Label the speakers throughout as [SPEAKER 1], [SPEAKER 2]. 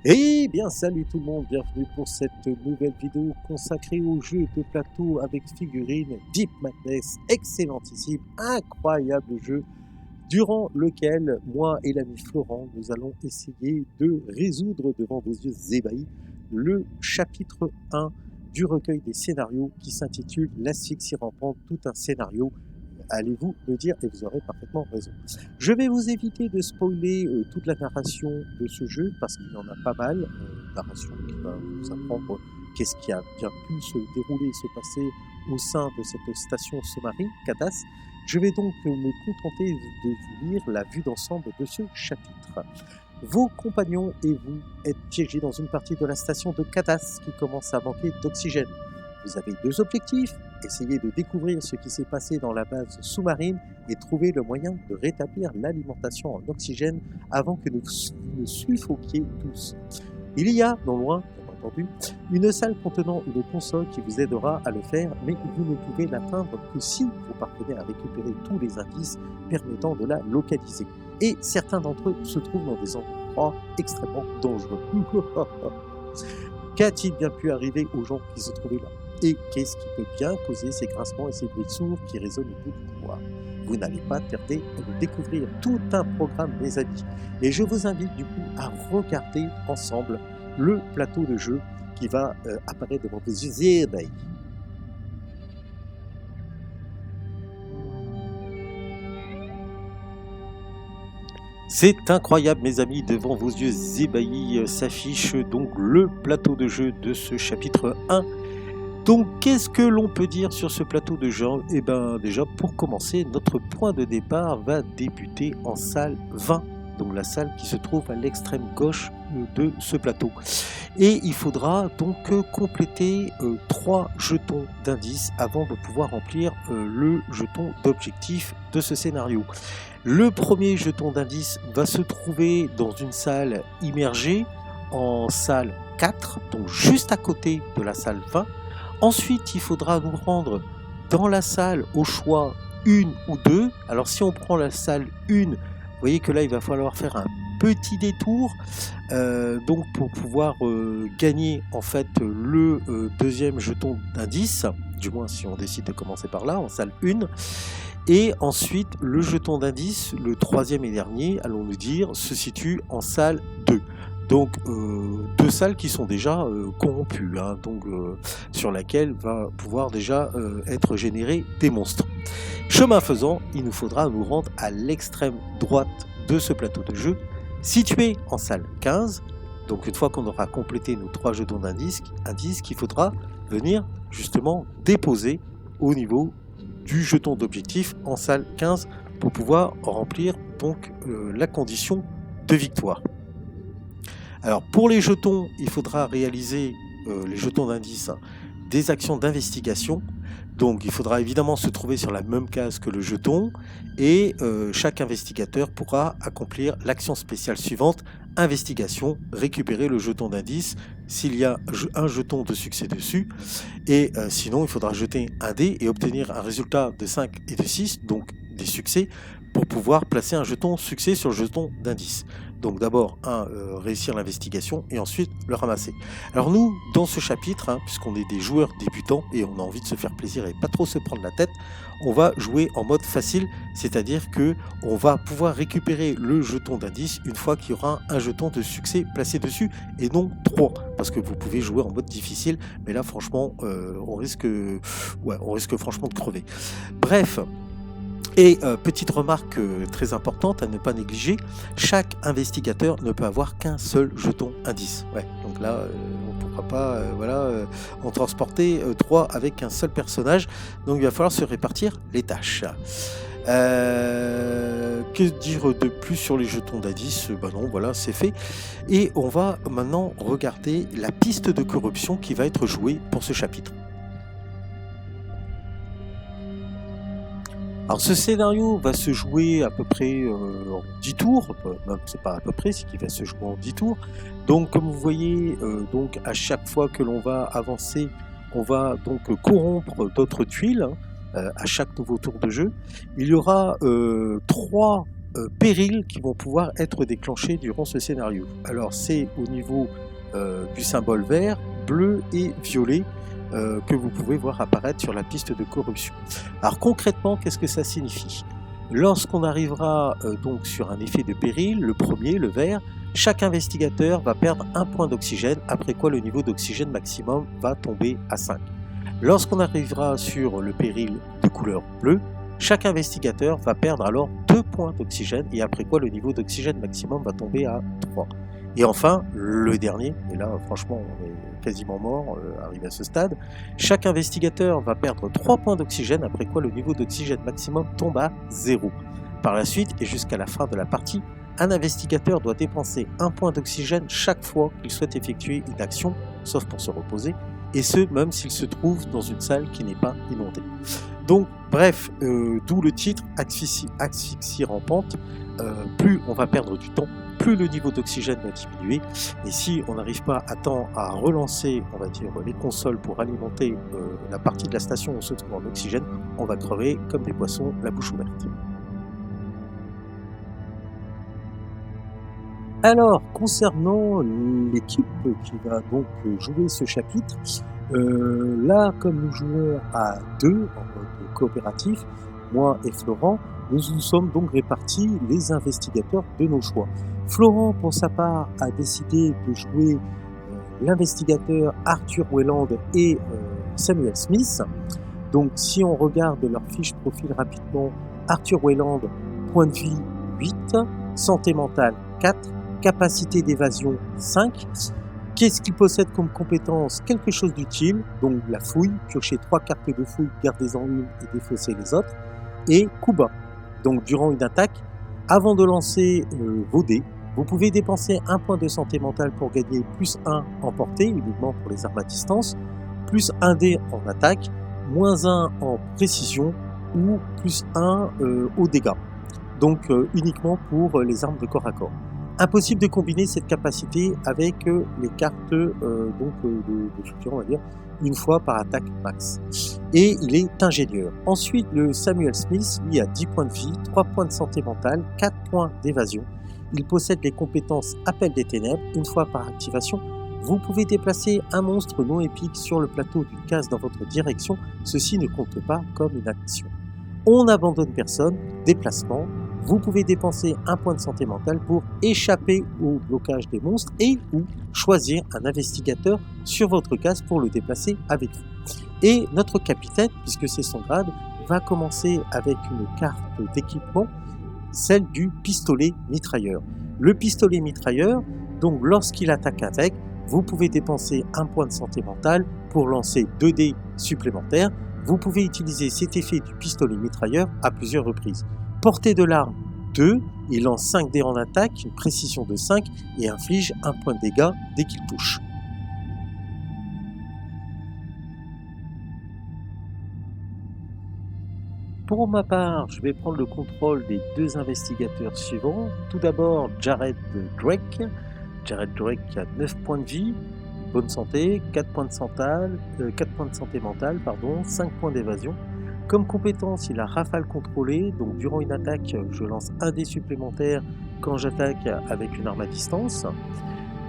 [SPEAKER 1] Eh bien, salut tout le monde, bienvenue pour cette nouvelle vidéo consacrée au jeu de plateau avec figurines Deep Madness, excellentissime, incroyable jeu, durant lequel moi et l'ami Florent, nous allons essayer de résoudre devant vos yeux ébahis le chapitre 1 du recueil des scénarios qui s'intitule L'asphyxie rampante, tout un scénario. Allez-vous me dire, et vous aurez parfaitement raison. Je vais vous éviter de spoiler toute la narration de ce jeu, parce qu'il y en a pas mal, narration qui va vous apprendre qu'est-ce qui a bien pu se dérouler et se passer au sein de cette station sous-marine, Cadas. Je vais donc me contenter de vous lire la vue d'ensemble de ce chapitre. Vos compagnons et vous êtes piégés dans une partie de la station de Cadas qui commence à manquer d'oxygène. Vous avez deux objectifs, essayer de découvrir ce qui s'est passé dans la base sous-marine et trouver le moyen de rétablir l'alimentation en oxygène avant que nous suffoquiez tous. Il y a, non loin, bien entendu, une salle contenant une console qui vous aidera à le faire, mais vous ne pouvez l'atteindre que si vous parvenez à récupérer tous les indices permettant de la localiser. Et certains d'entre eux se trouvent dans des endroits extrêmement dangereux. Qu'a-t-il bien pu arriver aux gens qui se trouvaient là? Et qu'est-ce qui peut bien causer ces grincements et ces bruits sourds qui résonnent au bout du couloir? Vous n'allez pas tarder à le découvrir, tout un programme, mes amis. Et je vous invite du coup à regarder ensemble le plateau de jeu qui va apparaître devant vos yeux ébahis. C'est incroyable, mes amis, devant vos yeux ébahis s'affiche donc le plateau de jeu de ce chapitre 1. Donc, qu'est-ce que l'on peut dire sur ce plateau de jeu? Eh bien, déjà, pour commencer, notre point de départ va débuter en salle 20, donc la salle qui se trouve à l'extrême gauche de ce plateau. Et il faudra donc compléter 3 jetons d'indices avant de pouvoir remplir le jeton d'objectif de ce scénario. Le premier jeton d'indice va se trouver dans une salle immergée en salle 4, donc juste à côté de la salle 20. Ensuite, il faudra nous rendre dans la salle au choix 1 ou 2. Alors si on prend la salle 1, vous voyez que là il va falloir faire un petit détour donc pour pouvoir gagner en fait le deuxième jeton d'indice, du moins si on décide de commencer par là, en salle 1. Et ensuite, le jeton d'indice, le troisième et dernier, allons nous dire, se situe en salle 2. Donc, deux salles qui sont déjà corrompues, hein, donc, sur laquelle va pouvoir déjà être généré des monstres. Chemin faisant, il nous faudra nous rendre à l'extrême droite de ce plateau de jeu, situé en salle 15. Donc, une fois qu'on aura complété nos 3 jetons d'indice, qu'il faudra venir justement déposer au niveau du jeton d'objectif en salle 15 pour pouvoir remplir donc la condition de victoire. Alors pour les jetons, il faudra réaliser les jetons d'indice, des actions d'investigation. Donc il faudra évidemment se trouver sur la même case que le jeton et chaque investigateur pourra accomplir l'action spéciale suivante, investigation, récupérer le jeton d'indice s'il y a un jeton de succès dessus, et sinon il faudra jeter un dé et obtenir un résultat de 5 et de 6, donc des succès, pour pouvoir placer un jeton succès sur le jeton d'indice. Donc d'abord réussir l'investigation et ensuite le ramasser. Alors nous, dans ce chapitre, puisqu'on est des joueurs débutants et on a envie de se faire plaisir et pas trop se prendre la tête, on va jouer en mode facile, c'est-à-dire que on va pouvoir récupérer le jeton d'indice une fois qu'il y aura un jeton de succès placé dessus et non 3, parce que vous pouvez jouer en mode difficile, mais là franchement on risque franchement de crever. Bref. Et petite remarque très importante à ne pas négliger, chaque investigateur ne peut avoir qu'un seul jeton indice. Ouais, donc là, on ne pourra pas en transporter 3 avec un seul personnage, donc il va falloir se répartir les tâches. Que dire de plus sur les jetons d'indice? Ben non, voilà, c'est fait. Et on va maintenant regarder la piste de corruption qui va être jouée pour ce chapitre. Alors ce scénario va se jouer à peu près en 10 tours, même c'est pas à peu près, c'est qu'il va se jouer en 10 tours. Donc comme vous voyez, donc à chaque fois que l'on va avancer, on va donc corrompre d'autres tuiles à chaque nouveau tour de jeu. Il y aura 3 périls qui vont pouvoir être déclenchés durant ce scénario. Alors c'est au niveau du symbole vert, bleu et violet que vous pouvez voir apparaître sur la piste de corruption. Alors concrètement, qu'est-ce que ça signifie? Lorsqu'on arrivera donc sur un effet de péril, le premier, le vert, chaque investigateur va perdre 1 point d'oxygène, après quoi le niveau d'oxygène maximum va tomber à 5. Lorsqu'on arrivera sur le péril de couleur bleue, chaque investigateur va perdre alors 2 points d'oxygène, et après quoi le niveau d'oxygène maximum va tomber à 3. Et enfin, le dernier, et là franchement on est quasiment mort, arrivé à ce stade, chaque investigateur va perdre 3 points d'oxygène, après quoi le niveau d'oxygène maximum tombe à 0. Par la suite, et jusqu'à la fin de la partie, un investigateur doit dépenser 1 point d'oxygène chaque fois qu'il souhaite effectuer une action, sauf pour se reposer, et ce même s'il se trouve dans une salle qui n'est pas inondée. Donc bref, d'où le titre asphyxie rampante, plus on va perdre du temps, plus le niveau d'oxygène va diminuer, et si on n'arrive pas à temps à relancer, on va dire, les consoles pour alimenter la partie de la station où on se trouve en oxygène, on va crever comme des poissons la bouche ouverte. Alors, concernant l'équipe qui va donc jouer ce chapitre, là, comme nous jouons à 2 en mode coopératif, moi et Florent, nous sommes donc répartis les investigateurs de nos choix. Florent, pour sa part, a décidé de jouer l'investigateur Arthur Wayland et Samuel Smith. Donc, si on regarde leur fiche profil rapidement, Arthur Wayland, point de vie 8, santé mentale 4, capacité d'évasion 5. Qu'est-ce qu'il possède comme compétence? Quelque chose d'utile, donc la fouille, piocher 3 cartes de fouille, gardez-en une et défausser les autres, et coup bas. Donc durant une attaque, avant de lancer vos dés, vous pouvez dépenser 1 point de santé mentale pour gagner plus 1 en portée, uniquement pour les armes à distance, plus 1 dé en attaque, moins 1 en précision, ou plus 1 aux dégâts. Donc uniquement pour les armes de corps à corps. Impossible de combiner cette capacité avec les cartes de soutien, on va dire, une fois par attaque max. Et il est ingénieur. Ensuite, le Samuel Smith, lui, a 10 points de vie, 3 points de santé mentale, 4 points d'évasion. Il possède les compétences Appel des Ténèbres. Une fois par activation, vous pouvez déplacer un monstre non épique sur le plateau d'une case dans votre direction. Ceci ne compte pas comme une action. On n'abandonne personne, déplacement. Vous pouvez dépenser 1 point de santé mentale pour échapper au blocage des monstres et ou choisir un investigateur sur votre case pour le déplacer avec vous. Et notre capitaine, puisque c'est son grade, va commencer avec une carte d'équipement, celle du pistolet mitrailleur. Le pistolet mitrailleur, donc lorsqu'il attaque avec, vous pouvez dépenser 1 point de santé mentale pour lancer 2 dés supplémentaires. Vous pouvez utiliser cet effet du pistolet mitrailleur à plusieurs reprises. Portée de l'arme 2, il lance 5 dés en attaque, une précision de 5 et inflige 1 point de dégâts dès qu'il touche. Pour ma part, je vais prendre le contrôle des 2 investigateurs suivants. Tout d'abord, Jared Drake. Jared Drake qui a 9 points de vie, bonne santé, 4 points de santé mentale, 5 points d'évasion. Comme compétence, il a rafale contrôlée, donc durant une attaque, je lance 1 dé supplémentaire quand j'attaque avec une arme à distance.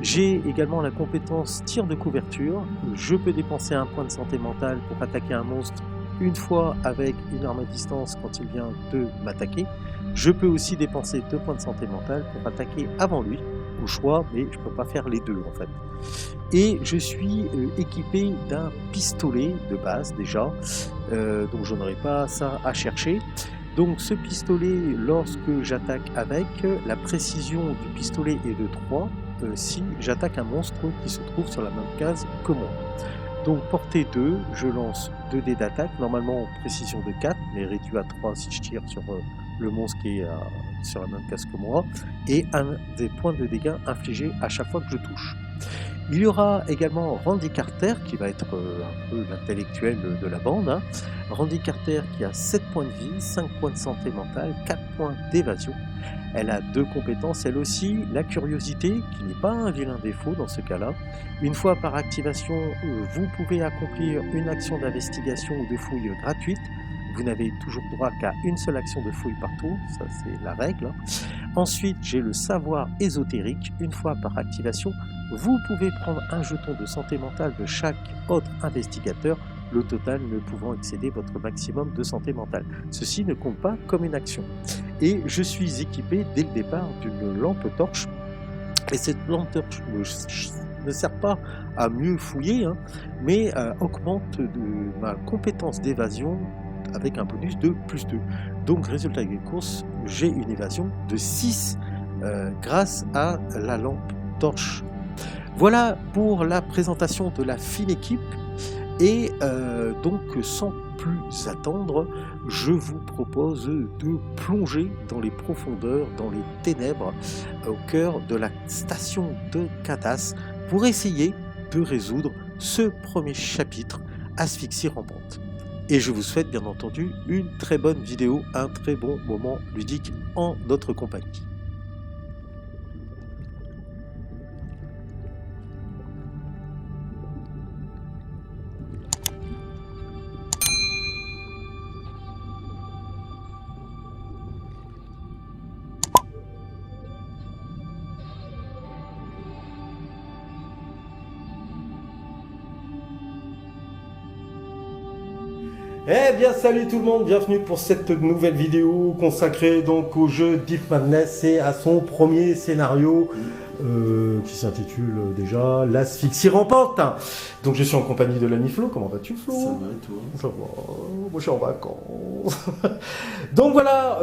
[SPEAKER 1] J'ai également la compétence tir de couverture. Je peux dépenser 1 point de santé mentale pour attaquer un monstre une fois avec une arme à distance quand il vient de m'attaquer. Je peux aussi dépenser 2 points de santé mentale pour attaquer avant lui, au choix, mais je ne peux pas faire les deux en fait. Et je suis équipé d'un pistolet de base déjà, donc je n'aurai pas ça à chercher. Donc ce pistolet, lorsque j'attaque avec, la précision du pistolet est de 3 si j'attaque un monstre qui se trouve sur la même case que moi. Donc portée 2, je lance 2 dés d'attaque, normalement précision de 4, mais réduit à 3 si je tire sur le monstre qui est sur la même case que moi, et un des points de dégâts infligés à chaque fois que je touche. Il y aura également Randy Carter, qui va être un peu l'intellectuel de la bande. Randy Carter qui a 7 points de vie, 5 points de santé mentale, 4 points d'évasion. Elle a 2 compétences, elle aussi, la curiosité, qui n'est pas un vilain défaut dans ce cas-là. Une fois par activation, vous pouvez accomplir une action d'investigation ou de fouille gratuite. vous n'avez toujours droit qu'à une seule action de fouille par tour, ça c'est la règle. Ensuite, j'ai le savoir ésotérique. Une fois par activation, vous pouvez prendre un jeton de santé mentale de chaque autre investigateur, le total ne pouvant excéder votre maximum de santé mentale. Ceci ne compte pas comme une action. Et je suis équipé dès le départ d'une lampe torche. Et cette lampe torche ne sert pas à mieux fouiller, mais augmente ma compétence d'évasion avec un bonus de +2. Donc, résultat des courses, j'ai une évasion de 6 grâce à la lampe torche. Voilà pour la présentation de la fine équipe. Et donc, sans plus attendre, je vous propose de plonger dans les profondeurs, dans les ténèbres, au cœur de la station de Catas, pour essayer de résoudre ce premier chapitre, Asphyxie rampante. Et je vous souhaite bien entendu une très bonne vidéo, un très bon moment ludique en notre compagnie. Eh bien salut tout le monde, bienvenue pour cette nouvelle vidéo consacrée donc au jeu Deep Madness et à son premier scénario qui s'intitule déjà l'Asphyxie rampante. Donc je suis en compagnie de l'ami Flo, comment vas-tu Flo?
[SPEAKER 2] Ça va et toi?
[SPEAKER 1] Ça va, moi je suis en vacances. Donc voilà,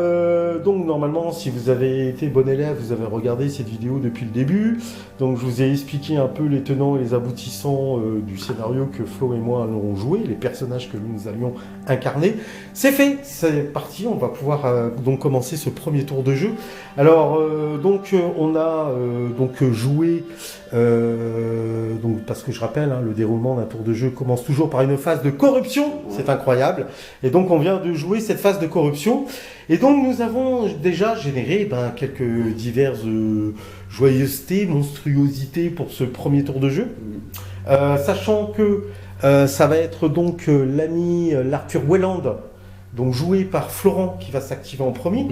[SPEAKER 1] donc normalement si vous avez été bon élève, vous avez regardé cette vidéo depuis le début. Donc je vous ai expliqué un peu les tenants et les aboutissants du scénario que Flo et moi allons jouer, les personnages que nous allions incarner. C'est fait, c'est parti, on va pouvoir donc commencer ce premier tour de jeu. Alors donc on a donc joué, donc parce que je rappelle, le déroulement d'un tour de jeu commence toujours par une phase de corruption, c'est incroyable. Et donc on vient de jouer cette phase de corruption. Et donc nous avons déjà généré quelques diverses joyeusetés, monstruosités pour ce premier tour de jeu. Sachant que ça va être donc l'ami l'Arthur Welland, donc joué par Florent qui va s'activer en premier,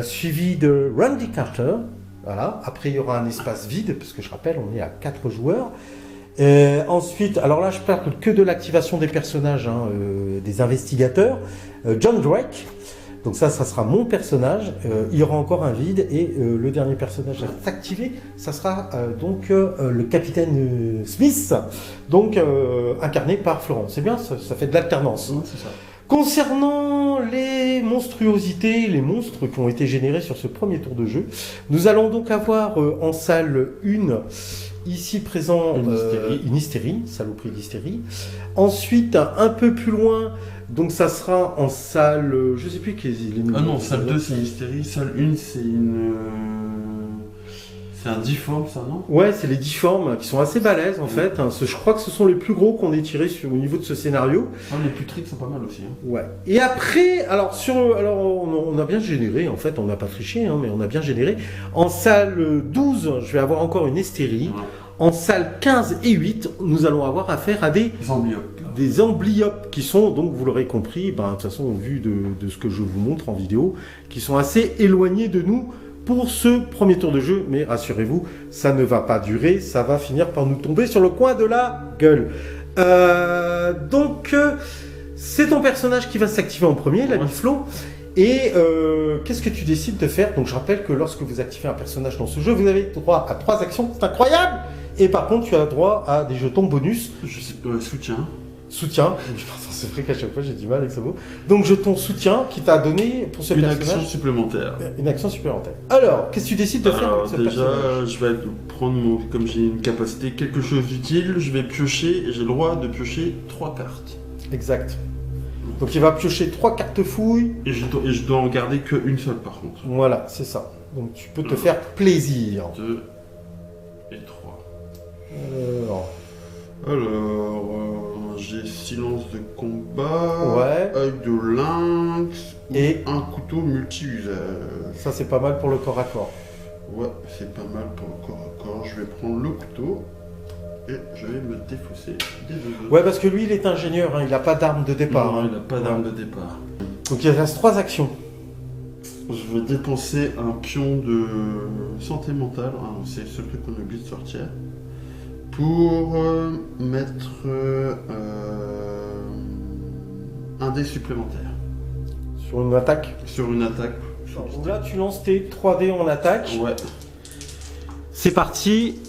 [SPEAKER 1] suivi de Randy Carter. Voilà. Après il y aura un espace vide, parce que je rappelle on est à 4 joueurs. Ensuite, alors là je parle que de l'activation des personnages, des investigateurs. John Drake, donc ça sera mon personnage. Il y aura encore un vide et le dernier personnage à s'activer, ça sera donc le capitaine Smith, donc incarné par Florent. C'est bien, ça fait de l'alternance.
[SPEAKER 2] C'est ça.
[SPEAKER 1] Concernant les monstruosités, les monstres qui ont été générés sur ce premier tour de jeu, nous allons donc avoir en salle 1, ici présent, une hystérie, saloperie d'hystérie. Ensuite, un peu plus loin, donc ça sera en salle, je sais plus quel est les numéros.
[SPEAKER 2] Ah non, salle 2 c'est une hystérie, salle 1 c'est une... C'est un difforme ça, non?
[SPEAKER 1] Ouais, c'est les difformes qui sont assez balèzes en fait. Je crois que ce sont les plus gros qu'on ait tirés au niveau de ce scénario.
[SPEAKER 2] Ah, les plus tricks sont pas mal aussi.
[SPEAKER 1] Ouais. Et après, alors on a bien généré, en fait, on n'a pas triché, mais on a bien généré. En salle 12, je vais avoir encore une hystérie. Ouais. En salle 15 et 8, nous allons avoir affaire à des amblyopes qui sont, donc vous l'aurez compris, de toute façon au vu de ce que je vous montre en vidéo, qui sont assez éloignés de nous pour ce premier tour de jeu, mais rassurez-vous, ça ne va pas durer, ça va finir par nous tomber sur le coin de la gueule. Donc, c'est ton personnage qui va s'activer en premier, l'ami Flo. Et qu'est-ce que tu décides de faire? Donc, je rappelle que lorsque vous activez un personnage dans ce jeu, vous avez droit à 3 actions, c'est incroyable. Et par contre, tu as droit à des jetons bonus.
[SPEAKER 2] Je sais, soutien.
[SPEAKER 1] Soutien, c'est vrai qu'à chaque fois j'ai du mal avec ce mot. Donc jeton soutien qui t'a donné pour ce personnage.
[SPEAKER 2] Une action supplémentaire.
[SPEAKER 1] Une action supplémentaire. Alors, qu'est-ce que tu décides de faire avec ce personnage?
[SPEAKER 2] Déjà, je vais prendre comme j'ai une capacité, quelque chose d'utile, je vais piocher, et j'ai le droit de piocher 3 cartes.
[SPEAKER 1] Exact. Donc il va piocher 3 cartes fouilles.
[SPEAKER 2] Et je dois en garder qu'une seule par contre.
[SPEAKER 1] Voilà, c'est ça. Donc tu peux te faire plaisir.
[SPEAKER 2] 2 et 3. Alors, j'ai silence de combat, œil de lynx et un couteau multi-usage.
[SPEAKER 1] Ça c'est pas mal pour le corps à corps.
[SPEAKER 2] Ouais, c'est pas mal pour le corps à corps. Je vais prendre le couteau et je vais me défausser des deux.
[SPEAKER 1] Ouais, parce que lui il est ingénieur, il n'a pas d'arme de départ.
[SPEAKER 2] Non, il n'a pas d'arme de départ.
[SPEAKER 3] Donc il reste 3 actions.
[SPEAKER 2] Je vais dépenser un pion de santé mentale, hein, c'est le seul truc qu'on oublie de sortir, pour mettre un dé supplémentaire.
[SPEAKER 3] Sur une attaque.
[SPEAKER 2] Sur une attaque.
[SPEAKER 3] Donc là tu lances tes 3 dés en attaque.
[SPEAKER 2] Ouais.
[SPEAKER 3] C'est parti.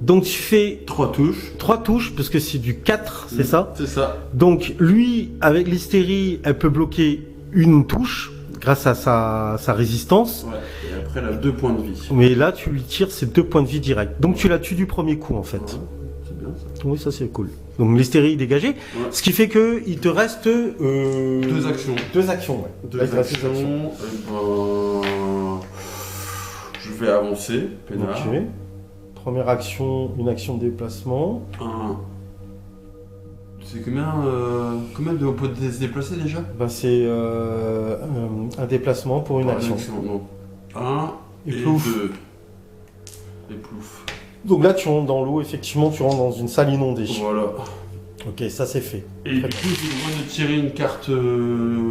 [SPEAKER 3] Donc tu fais
[SPEAKER 2] 3 touches.
[SPEAKER 3] 3 touches, parce que c'est du 4, c'est ça?
[SPEAKER 2] C'est ça.
[SPEAKER 3] Donc lui, avec l'hystérie, elle peut bloquer une touche, grâce à sa résistance.
[SPEAKER 2] Ouais. Et après elle a 2 points de vie.
[SPEAKER 3] Mais là, tu lui tires ses 2 points de vie direct. Donc tu la tues du premier coup, en fait.
[SPEAKER 2] Ouais, c'est bien ça.
[SPEAKER 3] Oui, ça c'est cool. Donc l'hystérie est dégagée.
[SPEAKER 2] Ouais.
[SPEAKER 3] Ce qui fait que il te reste...
[SPEAKER 2] 2 actions.
[SPEAKER 3] 2 actions, ouais.
[SPEAKER 2] 2
[SPEAKER 3] Là, il te reste
[SPEAKER 2] actions. Je vais avancer. Pénard.
[SPEAKER 3] Ok. Première action, une action de déplacement.
[SPEAKER 2] C'est combien de on peut se déplacer déjà?
[SPEAKER 3] Ben, c'est un déplacement pour une action.
[SPEAKER 2] Donc 1 et
[SPEAKER 3] plouf.
[SPEAKER 2] 2. Et plouf.
[SPEAKER 3] Donc là, tu rentres dans l'eau, effectivement, tu rentres dans une salle inondée.
[SPEAKER 2] Voilà.
[SPEAKER 3] Ok, ça c'est fait.
[SPEAKER 2] Et du coup, j'ai le droit de tirer une carte...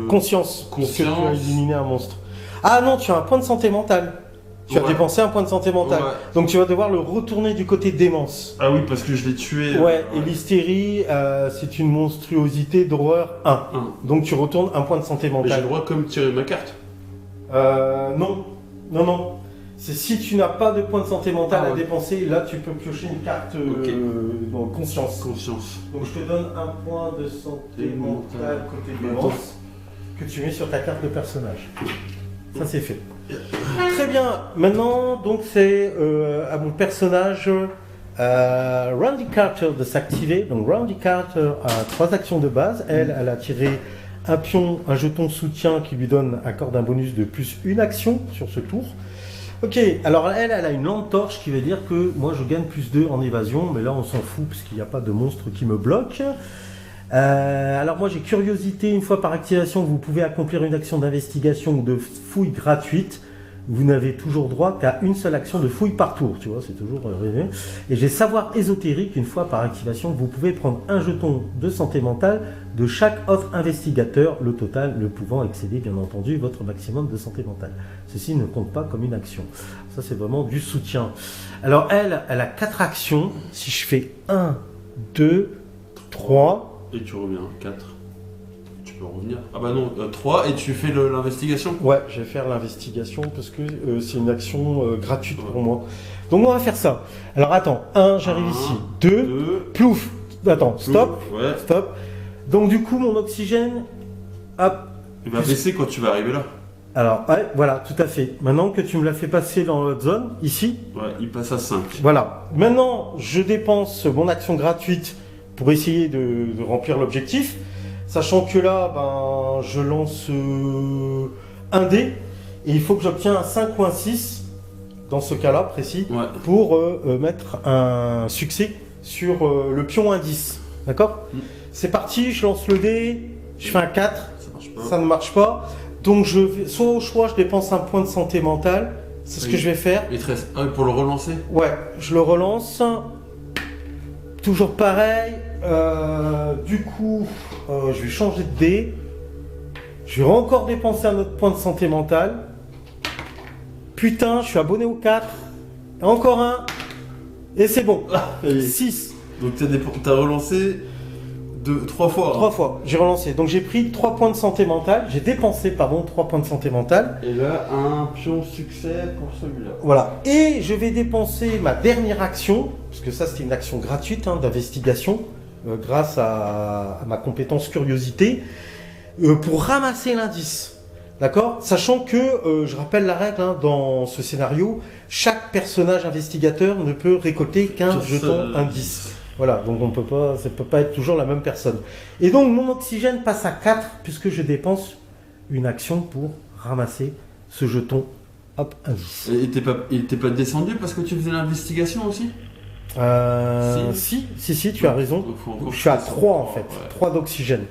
[SPEAKER 3] Conscience. Parce que tu as
[SPEAKER 2] Conscience.
[SPEAKER 3] éliminé un monstre. Ah non, tu as un point de santé mentale. Tu as dépensé un point de santé mentale.
[SPEAKER 2] Ouais.
[SPEAKER 3] Donc tu vas devoir le retourner du côté démence.
[SPEAKER 2] Ah oui, parce que je l'ai tué.
[SPEAKER 3] Ouais, et l'hystérie, c'est une monstruosité d'horreur 1. Donc tu retournes un point de santé
[SPEAKER 2] Mais j'ai
[SPEAKER 3] mentale.
[SPEAKER 2] le droit comme tirer ma carte.
[SPEAKER 3] Non. Non, non. C'est si tu n'as pas de point de santé mentale à dépenser, là tu peux piocher une carte conscience.
[SPEAKER 2] Conscience.
[SPEAKER 3] Donc je te donne un point de santé mentale côté démence que tu mets sur ta carte de personnage. Ça c'est fait. Très bien. Maintenant, donc c'est à mon personnage Randy Carter de s'activer. Donc Randy Carter a 3 actions de base. Elle a tiré un pion, un jeton soutien qui lui accorde un bonus de plus une action sur ce tour. Ok, alors elle a une lampe torche qui veut dire que moi je gagne plus 2 en évasion, mais là on s'en fout parce qu'il n'y a pas de monstre qui me bloque. Alors moi j'ai curiosité, une fois par activation vous pouvez accomplir une action d'investigation ou de fouille gratuite. Vous n'avez toujours droit qu'à une seule action de fouille par tour, tu vois, c'est toujours rêvé. Et j'ai savoir ésotérique, une fois par activation, vous pouvez prendre un jeton de santé mentale de chaque autre investigateur, le total ne pouvant excéder bien entendu votre maximum de santé mentale. Ceci ne compte pas comme une action. Ça c'est vraiment du soutien. Alors elle a 4 actions. Si je fais 1, 2, 3...
[SPEAKER 2] Et tu reviens, 4. Tu peux revenir. Ah bah non, 3 et tu fais l'investigation.
[SPEAKER 3] Ouais, je vais faire l'investigation parce que c'est une action gratuite pour moi. Donc on va faire ça. Alors attends, 1, j'arrive ici. 2, plouf. Attends, stop.
[SPEAKER 2] Ouais.
[SPEAKER 3] Stop. Donc du coup, mon oxygène, hop.
[SPEAKER 2] Il va baisser quand tu vas arriver là.
[SPEAKER 3] Alors, ouais, voilà, tout à fait. Maintenant que tu me l'as fait passer dans l'autre zone, ici.
[SPEAKER 2] Ouais, il passe à 5.
[SPEAKER 3] Voilà. Maintenant, je dépense mon action gratuite pour essayer de remplir l'objectif. Sachant que là, ben, je lance un dé et il faut que j'obtienne un 5 ou un 6, dans ce cas-là précis, pour mettre un succès sur le pion indice. D'accord ? C'est parti, je lance le dé, je fais un 4, ça ne marche pas. Donc je vais, soit au choix, je dépense un point de santé mentale, c'est ce que je vais faire.
[SPEAKER 2] Il te reste un pour le relancer ?
[SPEAKER 3] Ouais, je le relance. Toujours pareil. Du coup, je vais changer de dé. Je vais encore dépenser un autre point de santé mentale. Putain, je suis abonné au 4. Encore un. Et c'est bon. 6.
[SPEAKER 2] Donc t'as relancé 3 fois.
[SPEAKER 3] 3 fois. J'ai relancé. Donc j'ai pris 3 points de santé mentale. J'ai dépensé, 3 points de santé mentale.
[SPEAKER 2] Et là, un pion succès pour celui-là.
[SPEAKER 3] Voilà. Et je vais dépenser ma dernière action, parce que ça c'était une action gratuite d'investigation, grâce à ma compétence curiosité, pour ramasser l'indice. D'accord ? Sachant que, je rappelle la règle, dans ce scénario, chaque personnage investigateur ne peut récolter qu'un jeton indice. Voilà, donc ça peut pas être toujours la même personne. Et donc mon oxygène passe à 4, puisque je dépense une action pour ramasser ce jeton, hop, indice.
[SPEAKER 2] Et t'es pas descendu parce que tu faisais l'investigation aussi ?
[SPEAKER 3] Si, tu as raison. Je suis à 3 en fait, ouais. 3 d'oxygène.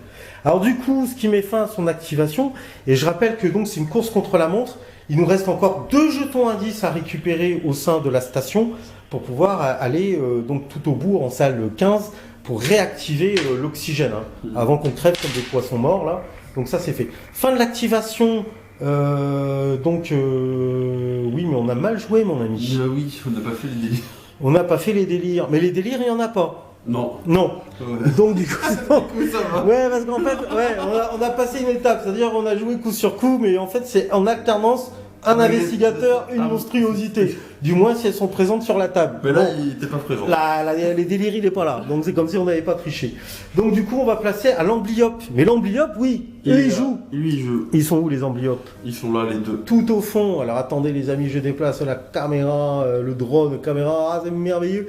[SPEAKER 3] Alors du coup, ce qui met fin à son activation, et je rappelle que donc c'est une course contre la montre, il nous reste encore 2 jetons indices à récupérer au sein de la station pour pouvoir aller donc tout au bout en salle 15 pour réactiver l'oxygène, hein, avant qu'on crève comme des poissons morts là. Donc ça c'est fait. Fin de l'activation. Oui, mais on a mal joué, mon ami.
[SPEAKER 2] Oui, on n'a pas fait les délires.
[SPEAKER 3] On n'a pas fait les délires, mais les délires il y en a pas.
[SPEAKER 2] Non.
[SPEAKER 3] Non.
[SPEAKER 2] Ouais.
[SPEAKER 3] Donc du coup,
[SPEAKER 2] Ça va.
[SPEAKER 3] ouais, parce qu'en fait, ouais, on a passé une étape, c'est-à-dire on a joué coup sur coup, mais en fait c'est en alternance un investigateur, une monstruosité. Du moins si elles sont présentes sur la table.
[SPEAKER 2] Mais là,
[SPEAKER 3] Bon.
[SPEAKER 2] il n'était pas présent.
[SPEAKER 3] Les délires, il n'est pas là. Donc c'est comme si on n'avait pas triché. Donc du coup, on va placer à l'amblyope. Mais l'amblyope, oui, eux, ils jouent.
[SPEAKER 2] Lui, il joue.
[SPEAKER 3] Ils sont où les amblyopes?
[SPEAKER 2] Ils sont là, les deux.
[SPEAKER 3] Tout au fond. Alors attendez les amis, je déplace la caméra, le drone, caméra, ah, c'est merveilleux.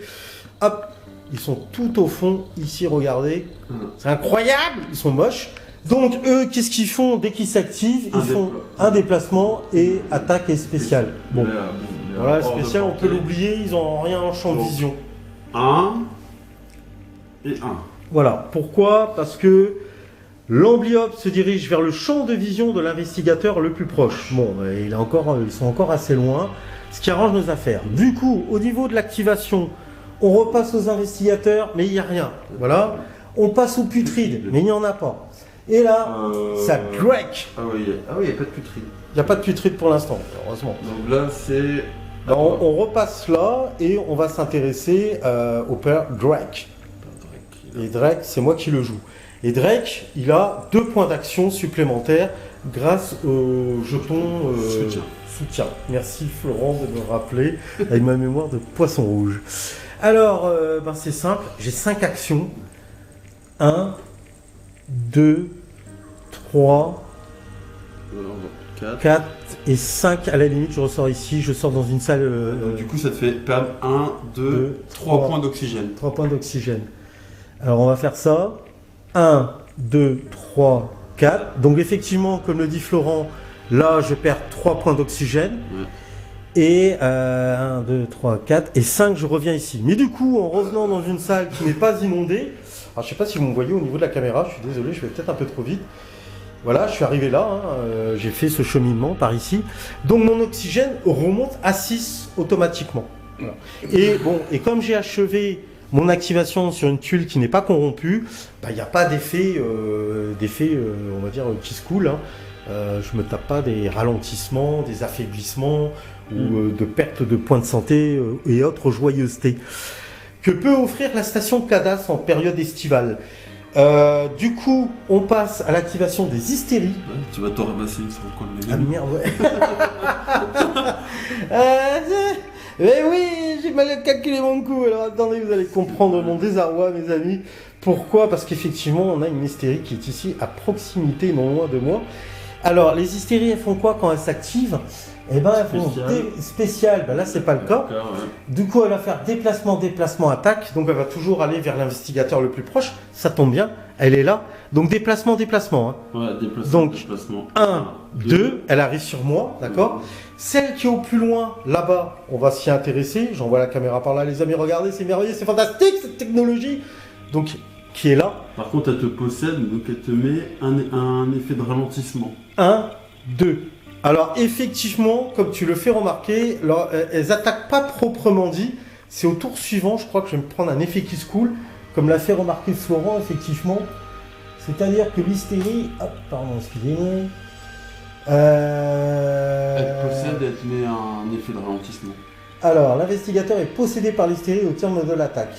[SPEAKER 3] Hop, ils sont tout au fond, ici, regardez. C'est incroyable, ils sont moches. Donc eux, qu'est-ce qu'ils font dès qu'ils s'activent? Ils font un déplacement et attaque et spécial. Bon, voilà, spécial, on peut l'oublier, ils n'ont rien en champ de vision.
[SPEAKER 2] 1 et 1.
[SPEAKER 3] Voilà, pourquoi? Parce que l'amblyope se dirige vers le champ de vision de l'investigateur le plus proche. Bon, ils sont encore assez loin, ce qui arrange nos affaires. Du coup, au niveau de l'activation, on repasse aux investigateurs, mais il n'y a rien. Voilà. On passe aux putrides, mais il n'y en a pas. Et là, ça craque.
[SPEAKER 2] Ah oui, il n'y a pas de putride.
[SPEAKER 3] Il n'y a pas de putride pour l'instant, heureusement.
[SPEAKER 2] Donc là, c'est...
[SPEAKER 3] Alors, on repasse là et on va s'intéresser au père Drake. Et Drake, c'est moi qui le joue. Et Drake, il a 2 points d'action supplémentaires grâce au jeton soutien. Merci Florent de me rappeler avec ma mémoire de poisson rouge. Alors, c'est simple, j'ai 5 actions. 1, 2, 3, 4 et 5. À la limite, je ressors ici, je sors dans une salle.
[SPEAKER 2] Donc, du coup, ça te fait perdre 1, 2, 3 points d'oxygène.
[SPEAKER 3] 3 points d'oxygène. Alors, on va faire ça. 1, 2, 3, 4. Donc, effectivement, comme le dit Florent, là, je perds 3 points d'oxygène.
[SPEAKER 2] Ouais.
[SPEAKER 3] Et 1, 2, 3, 4 et 5, je reviens ici. Mais du coup, en revenant dans une salle qui n'est pas inondée, alors je ne sais pas si vous me voyez au niveau de la caméra, je suis désolé, je vais peut-être un peu trop vite. Voilà, je suis arrivé là, hein, j'ai fait ce cheminement par ici. Donc mon oxygène remonte à 6 automatiquement. Voilà. Et comme j'ai achevé mon activation sur une tuile qui n'est pas corrompue, il n'y a pas d'effet, on va dire, qui se coule. Hein. Je me tape pas des ralentissements, des affaiblissements ou de perte de points de santé et autres joyeusetés que peut offrir la station Cadas en période estivale. Du coup, on passe à l'activation des hystéries.
[SPEAKER 2] Ouais, tu vas t'en ramasser une sur le coin de la
[SPEAKER 3] Ah
[SPEAKER 2] gueule.
[SPEAKER 3] merde, ouais. Mais oui, j'ai mal calculé mon coup. Alors attendez, vous allez comprendre mon désarroi, mes amis. Pourquoi? Parce qu'effectivement, on a une hystérie qui est ici à proximité, non loin de moi. Alors, les hystéries, elles font quoi quand elles s'activent? Eh ben, elles font spécial. Ben là, c'est pas le cas.
[SPEAKER 2] Ouais.
[SPEAKER 3] Du coup, elle va faire déplacement, déplacement, attaque. Donc, elle va toujours aller vers l'investigateur le plus proche. Ça tombe bien, elle est là. Donc, déplacement, déplacement. Hein.
[SPEAKER 2] Ouais, déplacement,
[SPEAKER 3] donc,
[SPEAKER 2] déplacement.
[SPEAKER 3] 1, 2, elle arrive sur moi, d'accord. Celle qui est au plus loin, là-bas, on va s'y intéresser. J'envoie la caméra par là, les amis, regardez, c'est merveilleux, c'est fantastique, cette technologie. Donc, qui est là.
[SPEAKER 2] Par contre, elle te possède, donc elle te met un effet de ralentissement.
[SPEAKER 3] 1, 2. Alors effectivement, comme tu le fais remarquer, elles attaquent pas proprement dit. C'est au tour suivant, je crois que je vais me prendre un effet qui se coule, comme l'a fait remarquer Florent, effectivement. C'est-à-dire que l'hystérie... Hop, pardon, excusez-moi.
[SPEAKER 2] Elle te possède, elle te met un effet de ralentissement.
[SPEAKER 3] Alors, l'investigateur est possédé par l'hystérie au terme de l'attaque.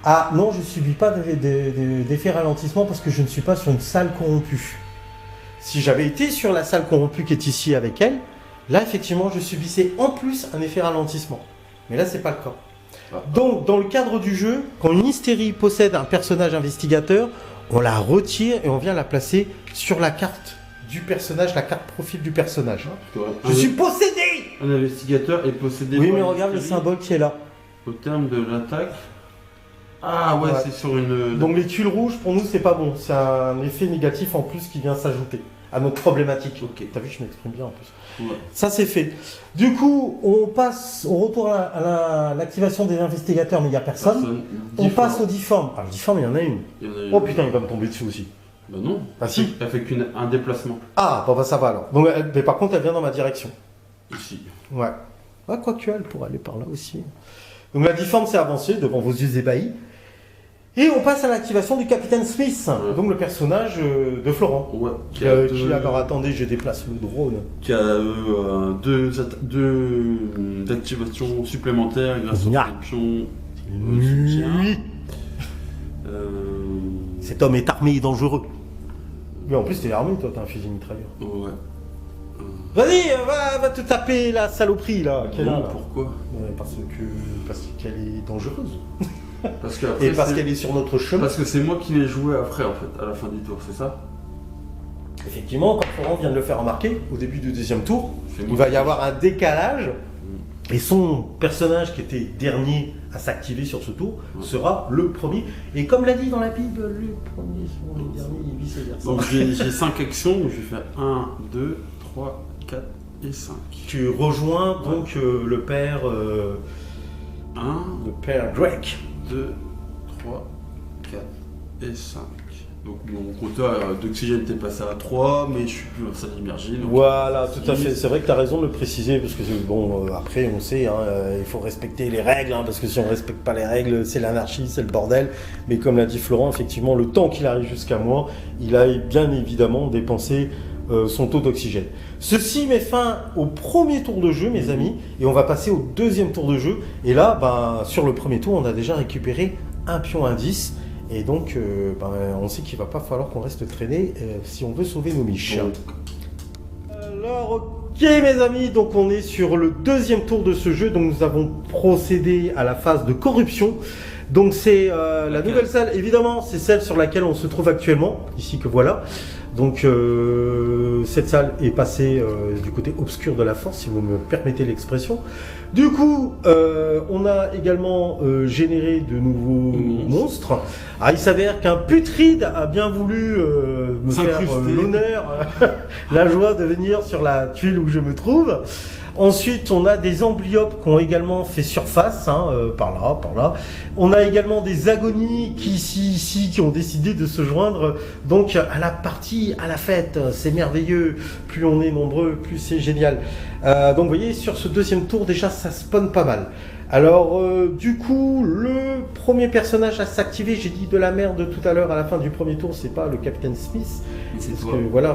[SPEAKER 3] Ah non, je ne subis pas d'effet ralentissement parce que je ne suis pas sur une salle corrompue. Si j'avais été sur la salle corrompue qui est ici avec elle, là effectivement je subissais en plus un effet ralentissement. Mais là c'est pas le cas. Donc dans le cadre du jeu, quand une hystérie possède un personnage investigateur, on la retire et on vient la placer sur la carte du personnage, la carte profil du personnage. Je suis possédé!
[SPEAKER 2] Un investigateur est possédé.
[SPEAKER 3] Oui mais regarde le symbole qui est là.
[SPEAKER 2] Au terme de l'attaque. Ah ouais, c'est sur une...
[SPEAKER 3] Donc les tuiles rouges pour nous c'est pas bon, c'est un effet négatif en plus qui vient s'ajouter à notre problématique. Ok, t'as vu, je m'exprime bien en plus. Ouais. Ça c'est fait. Du coup, on retourne à l'activation des investigateurs, mais il n'y a personne. On passe au difforme. Alors, le difforme, il y en a une. Oh putain, il va me tomber dessus aussi.
[SPEAKER 2] Bah non.
[SPEAKER 3] Ah si.
[SPEAKER 2] Elle fait qu'un déplacement.
[SPEAKER 3] Ah, bon bah ça va alors. Donc, mais par contre, elle vient dans ma direction.
[SPEAKER 2] Ici.
[SPEAKER 3] Ouais. Ah, quoique, elle pourrait aller par là aussi. Donc la difforme s'est avancée devant vos yeux ébahis. Et on passe à l'activation du Capitaine Smith, donc le personnage de Florent.
[SPEAKER 2] Ouais.
[SPEAKER 3] Alors attendez, je déplace le drone.
[SPEAKER 2] Qui a deux activations supplémentaires grâce au pion.
[SPEAKER 3] Cet homme est armé et dangereux. Mais en plus, t'es armé, toi, t'as un fusil mitrailleur.
[SPEAKER 2] Ouais.
[SPEAKER 3] Vas-y, va te taper la saloperie là.
[SPEAKER 2] Pourquoi?
[SPEAKER 3] Parce qu'elle est dangereuse.
[SPEAKER 2] Parce
[SPEAKER 3] qu'elle est sur notre chemin.
[SPEAKER 2] Parce que c'est moi qui vais jouer après, en fait, à la fin du tour, c'est ça?
[SPEAKER 3] Effectivement, quand Florent vient de le faire remarquer, au début du deuxième tour, il va y avoir un décalage. Et son personnage qui était dernier à s'activer sur ce tour sera le premier. Et comme l'a dit dans la Bible, le premier sera le dernier et vice-versa.
[SPEAKER 2] Donc j'ai 5 actions, donc je vais faire 1, 2, 3, 4 et 5.
[SPEAKER 3] Tu rejoins donc le père...
[SPEAKER 2] 1,
[SPEAKER 3] le père Drake.
[SPEAKER 2] 2, 3, 4 et 5. Donc mon compteur d'oxygène était passé à 3, mais je suis plus en salle immergée.
[SPEAKER 3] Voilà, tout à fait. C'est vrai que tu as raison de le préciser, parce que bon, après on sait, il faut respecter les règles, parce que si on ne respecte pas les règles, c'est l'anarchie, c'est le bordel. Mais comme l'a dit Florent, effectivement, le temps qu'il arrive jusqu'à moi, il a bien évidemment dépensé son taux d'oxygène. Ceci met fin au premier tour de jeu, mes amis, et on va passer au deuxième tour de jeu. Et là, sur le premier tour, on a déjà récupéré un pion indice. Et donc, on sait qu'il ne va pas falloir qu'on reste traîné si on veut sauver nos miches. Alors, ok mes amis, donc on est sur le deuxième tour de ce jeu. Donc nous avons procédé à la phase de corruption. Donc c'est la nouvelle salle, évidemment, c'est celle sur laquelle on se trouve actuellement, ici que voilà. Donc cette salle est passée du côté obscur de la force, si vous me permettez l'expression. Du coup, on a également généré de nouveaux monstres. Ah, il s'avère qu'un putride a bien voulu me faire l'honneur, la joie de venir sur la tuile où je me trouve. Ensuite, on a des amblyopes qui ont également fait surface, par là. On a également des agonies qui ont décidé de se joindre donc à la partie, à la fête. C'est merveilleux. Plus on est nombreux, plus c'est génial. Donc, vous voyez, sur ce deuxième tour, déjà, ça spawn pas mal. Alors, du coup, le premier personnage à s'activer, j'ai dit de la merde tout à l'heure à la fin du premier tour, c'est pas le Capitaine Smith.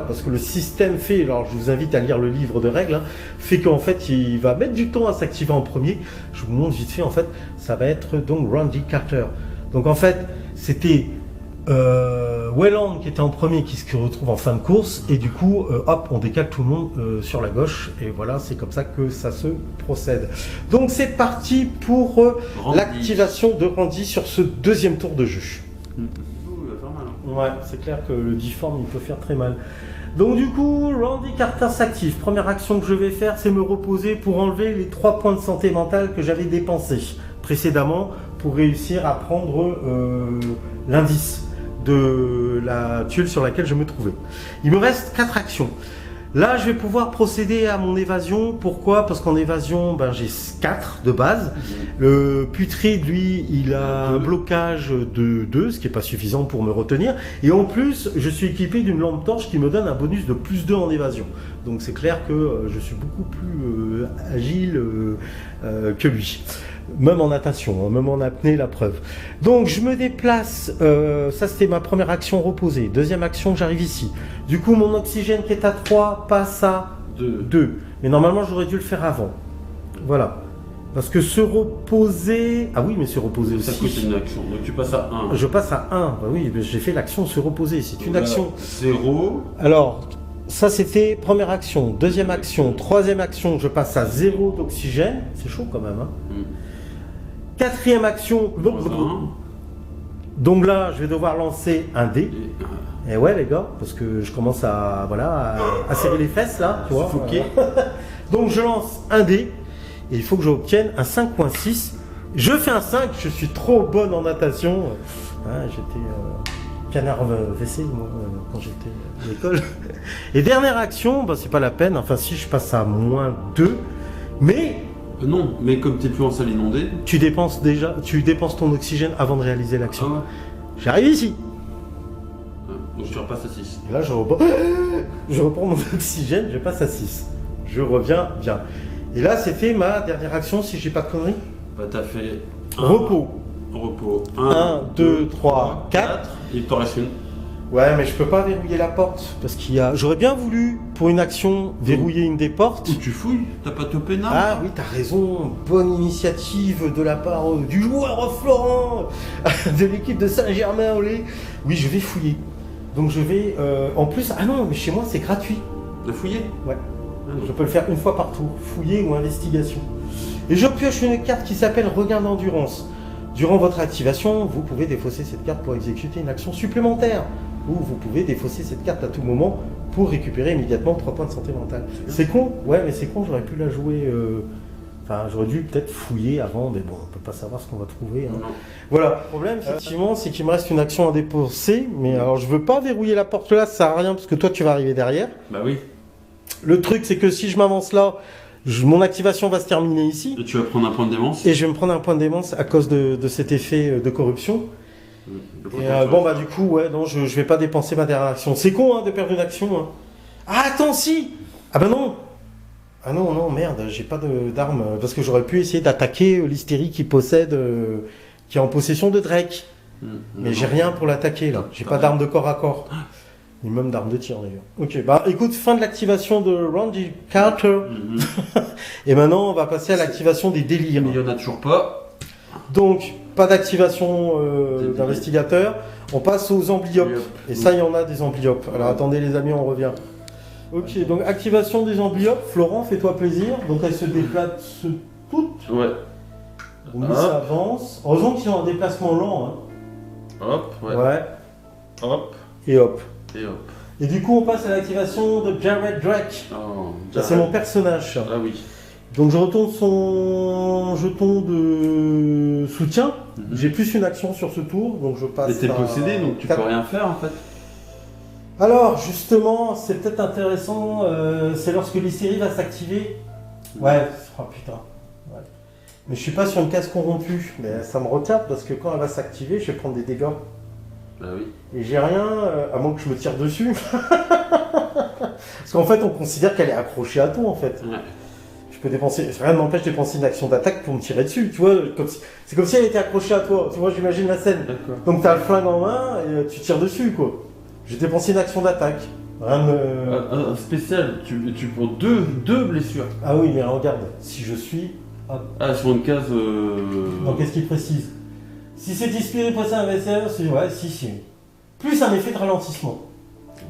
[SPEAKER 3] Parce que le système fait, alors je vous invite à lire le livre de règles, fait qu'en fait, il va mettre du temps à s'activer en premier. Je vous montre vite fait, en fait, ça va être donc Randy Carter. Donc en fait, c'était Wayland qui était en premier qui se retrouve en fin de course, et du coup, hop, on décale tout le monde sur la gauche, et voilà, c'est comme ça que ça se procède. Donc c'est parti pour l'activation de Randy sur ce deuxième tour de jeu. Ouais, c'est clair que le difforme, il peut faire très mal. Donc du coup, Randy Carter s'active. Première action que je vais faire, c'est me reposer pour enlever les 3 points de santé mentale que j'avais dépensés précédemment pour réussir à prendre l'indice de la tuile sur laquelle je me trouvais. Il me reste 4 actions. Là, je vais pouvoir procéder à mon évasion. Pourquoi? Parce qu'en évasion, j'ai 4 de base. Le putride, lui, il a un blocage de 2, ce qui n'est pas suffisant pour me retenir. Et en plus, je suis équipé d'une lampe torche qui me donne un bonus de plus 2 en évasion. Donc c'est clair que je suis beaucoup plus agile que lui. Même en natation, même en apnée, la preuve. Donc je me déplace, ça c'était ma première action reposée. Deuxième action, j'arrive ici. Du coup, mon oxygène qui est à 3 passe à 2. Mais normalement, j'aurais dû le faire avant. Voilà. Parce que se reposer... Ah oui, mais se reposer aussi...
[SPEAKER 2] Ça coûte une action, donc tu passes à 1.
[SPEAKER 3] Je passe à 1, bah oui, j'ai fait l'action se reposer. C'est une action...
[SPEAKER 2] 0.
[SPEAKER 3] Alors... Ça, c'était première action. Deuxième action. Troisième action, je passe à 0 d'oxygène. C'est chaud quand même. Quatrième action. Donc là, je vais devoir lancer un dé. Et ouais, les gars, parce que je commence à serrer les fesses, là, tu vois. Donc, je lance un dé. Et il faut que j'obtienne un 5.6. Je fais un 5. Je suis trop bonne en natation. J'étais... canard WC, moi, quand j'étais à l'école. Et dernière action, c'est pas la peine, enfin si je passe à -2, mais...
[SPEAKER 2] non, mais comme tu n'es plus en salle inondée...
[SPEAKER 3] Tu dépenses ton oxygène avant de réaliser l'action.
[SPEAKER 2] Ah ouais.
[SPEAKER 3] J'arrive ici.
[SPEAKER 2] Donc tu repasses à 6.
[SPEAKER 3] Et là, je reprends mon oxygène, je passe à 6. Je reviens bien. Et là, c'était ma dernière action, si j'ai pas de conneries.
[SPEAKER 2] T'as fait...
[SPEAKER 3] Repos.
[SPEAKER 2] Repos.
[SPEAKER 3] 1, 2, 3, 4.
[SPEAKER 2] Il t'en reste une.
[SPEAKER 3] Ouais, mais je peux pas verrouiller la porte parce qu'il y a. J'aurais bien voulu, pour une action, verrouiller une des portes.
[SPEAKER 2] Ou tu fouilles, t'as pas topé non?
[SPEAKER 3] Ah oui, t'as raison. Bonne initiative de la part du joueur Florent, de l'équipe de Saint-Germain-en-Laye. Oui, je vais fouiller. Donc je vais. En plus, ah non, mais chez moi c'est gratuit.
[SPEAKER 2] De fouiller?
[SPEAKER 3] Ouais. Je peux le faire une fois par tour, fouiller ou investigation. Et je pioche une carte qui s'appelle Regain d'endurance. Durant votre activation, vous pouvez défausser cette carte pour exécuter une action supplémentaire. Ou vous pouvez défausser cette carte à tout moment pour récupérer immédiatement 3 points de santé mentale. C'est con? Ouais, mais c'est con, j'aurais pu la jouer... Enfin, j'aurais dû peut-être fouiller avant, mais bon, on peut pas savoir ce qu'on va trouver. Hein. Voilà. Le problème, effectivement, c'est qu'il me reste une action à dépenser. Mais alors, je veux pas verrouiller la porte là, ça sert à rien, parce que toi, tu vas arriver derrière.
[SPEAKER 2] Bah oui.
[SPEAKER 3] Le truc, c'est que si je m'avance là, mon activation va se terminer ici.
[SPEAKER 2] Et tu vas prendre un point de démence.
[SPEAKER 3] Et je vais me prendre un point de démence à cause de cet effet de corruption. Et bon, bah du coup, ouais, non, je vais pas dépenser ma dernière action. C'est con, hein, de perdre une action. Hein. Ah, attends, si! Ah bah non! Ah non, non, merde, j'ai pas d'arme. Parce que j'aurais pu essayer d'attaquer l'hystérie qui possède... qui est en possession de Drake. Mais j'ai rien pour l'attaquer, là. J'ai pas d'arme de corps à corps. Ni même d'arme de tir, d'ailleurs. Ok, bah écoute, fin de l'activation de Randy Carter. Et maintenant, on va passer à l'activation des délires.
[SPEAKER 2] Mais il y en a toujours pas.
[SPEAKER 3] Donc, pas d'activation d'investigateur. On passe aux amblyopes. Et ça, il y en a des amblyopes. Alors attendez les amis, on revient. Ok, donc activation des amblyopes. Florent, fais-toi plaisir. Donc elles se déplacent toutes.
[SPEAKER 2] Ouais.
[SPEAKER 3] Donc ça avance. Heureusement qu'ils ont un déplacement lent. Hein.
[SPEAKER 2] Hop, ouais.
[SPEAKER 3] Ouais.
[SPEAKER 2] Hop.
[SPEAKER 3] Et hop.
[SPEAKER 2] Et hop.
[SPEAKER 3] Et du coup, on passe à l'activation de Jared Drake.
[SPEAKER 2] Oh,
[SPEAKER 3] Ça, c'est mon personnage.
[SPEAKER 2] Ah oui.
[SPEAKER 3] Donc je retourne son jeton de soutien. J'ai plus une action sur ce tour, donc je passe.
[SPEAKER 2] Mais t'es possédé, donc tu peux rien faire en fait.
[SPEAKER 3] Alors justement, c'est peut-être intéressant, c'est lorsque l'hystérie va s'activer. Ouais, oh putain. Ouais. Mais je suis pas sur une case corrompue, mais ça me retarde parce que quand elle va s'activer, je vais prendre des dégâts.
[SPEAKER 2] Bah oui.
[SPEAKER 3] Et j'ai rien, à moins que je me tire dessus. Parce qu'en fait, on considère qu'elle est accrochée à tout en fait.
[SPEAKER 2] Ouais.
[SPEAKER 3] Je peux dépenser, rien ne m'empêche de dépenser une action d'attaque pour me tirer dessus, tu vois, c'est comme si elle était accrochée à toi, tu vois, j'imagine la scène. Donc t'as le flingue en main et tu tires dessus, quoi. J'ai dépensé une action d'attaque. Rien
[SPEAKER 2] Un spécial, tu prends deux blessures.
[SPEAKER 3] Ah oui, mais regarde, si je suis... Hop.
[SPEAKER 2] Ah, sur une case...
[SPEAKER 3] Donc qu'est-ce qu'il précise? Si c'est inspiré pour ça un vaisseau, c'est... Ouais, si. Plus un effet de ralentissement.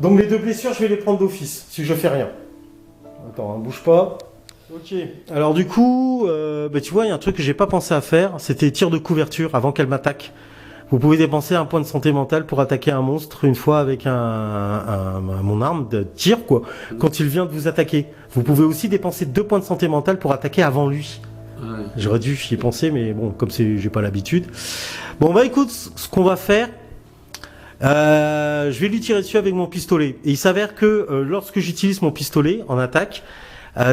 [SPEAKER 3] Donc les 2 blessures, je vais les prendre d'office, si je fais rien. Attends, hein, bouge pas. Ok, alors du coup, bah, tu vois, il y a un truc que j'ai pas pensé à faire, c'était tir de couverture avant qu'elle m'attaque. Vous pouvez dépenser un point de santé mentale pour attaquer un monstre une fois avec mon arme de tir, quoi, quand il vient de vous attaquer. Vous pouvez aussi dépenser 2 points de santé mentale pour attaquer avant lui.
[SPEAKER 2] Ouais.
[SPEAKER 3] J'aurais dû y penser, mais bon, comme j'ai pas l'habitude. Bon, bah écoute, ce qu'on va faire, je vais lui tirer dessus avec mon pistolet. Et il s'avère que lorsque j'utilise mon pistolet en attaque,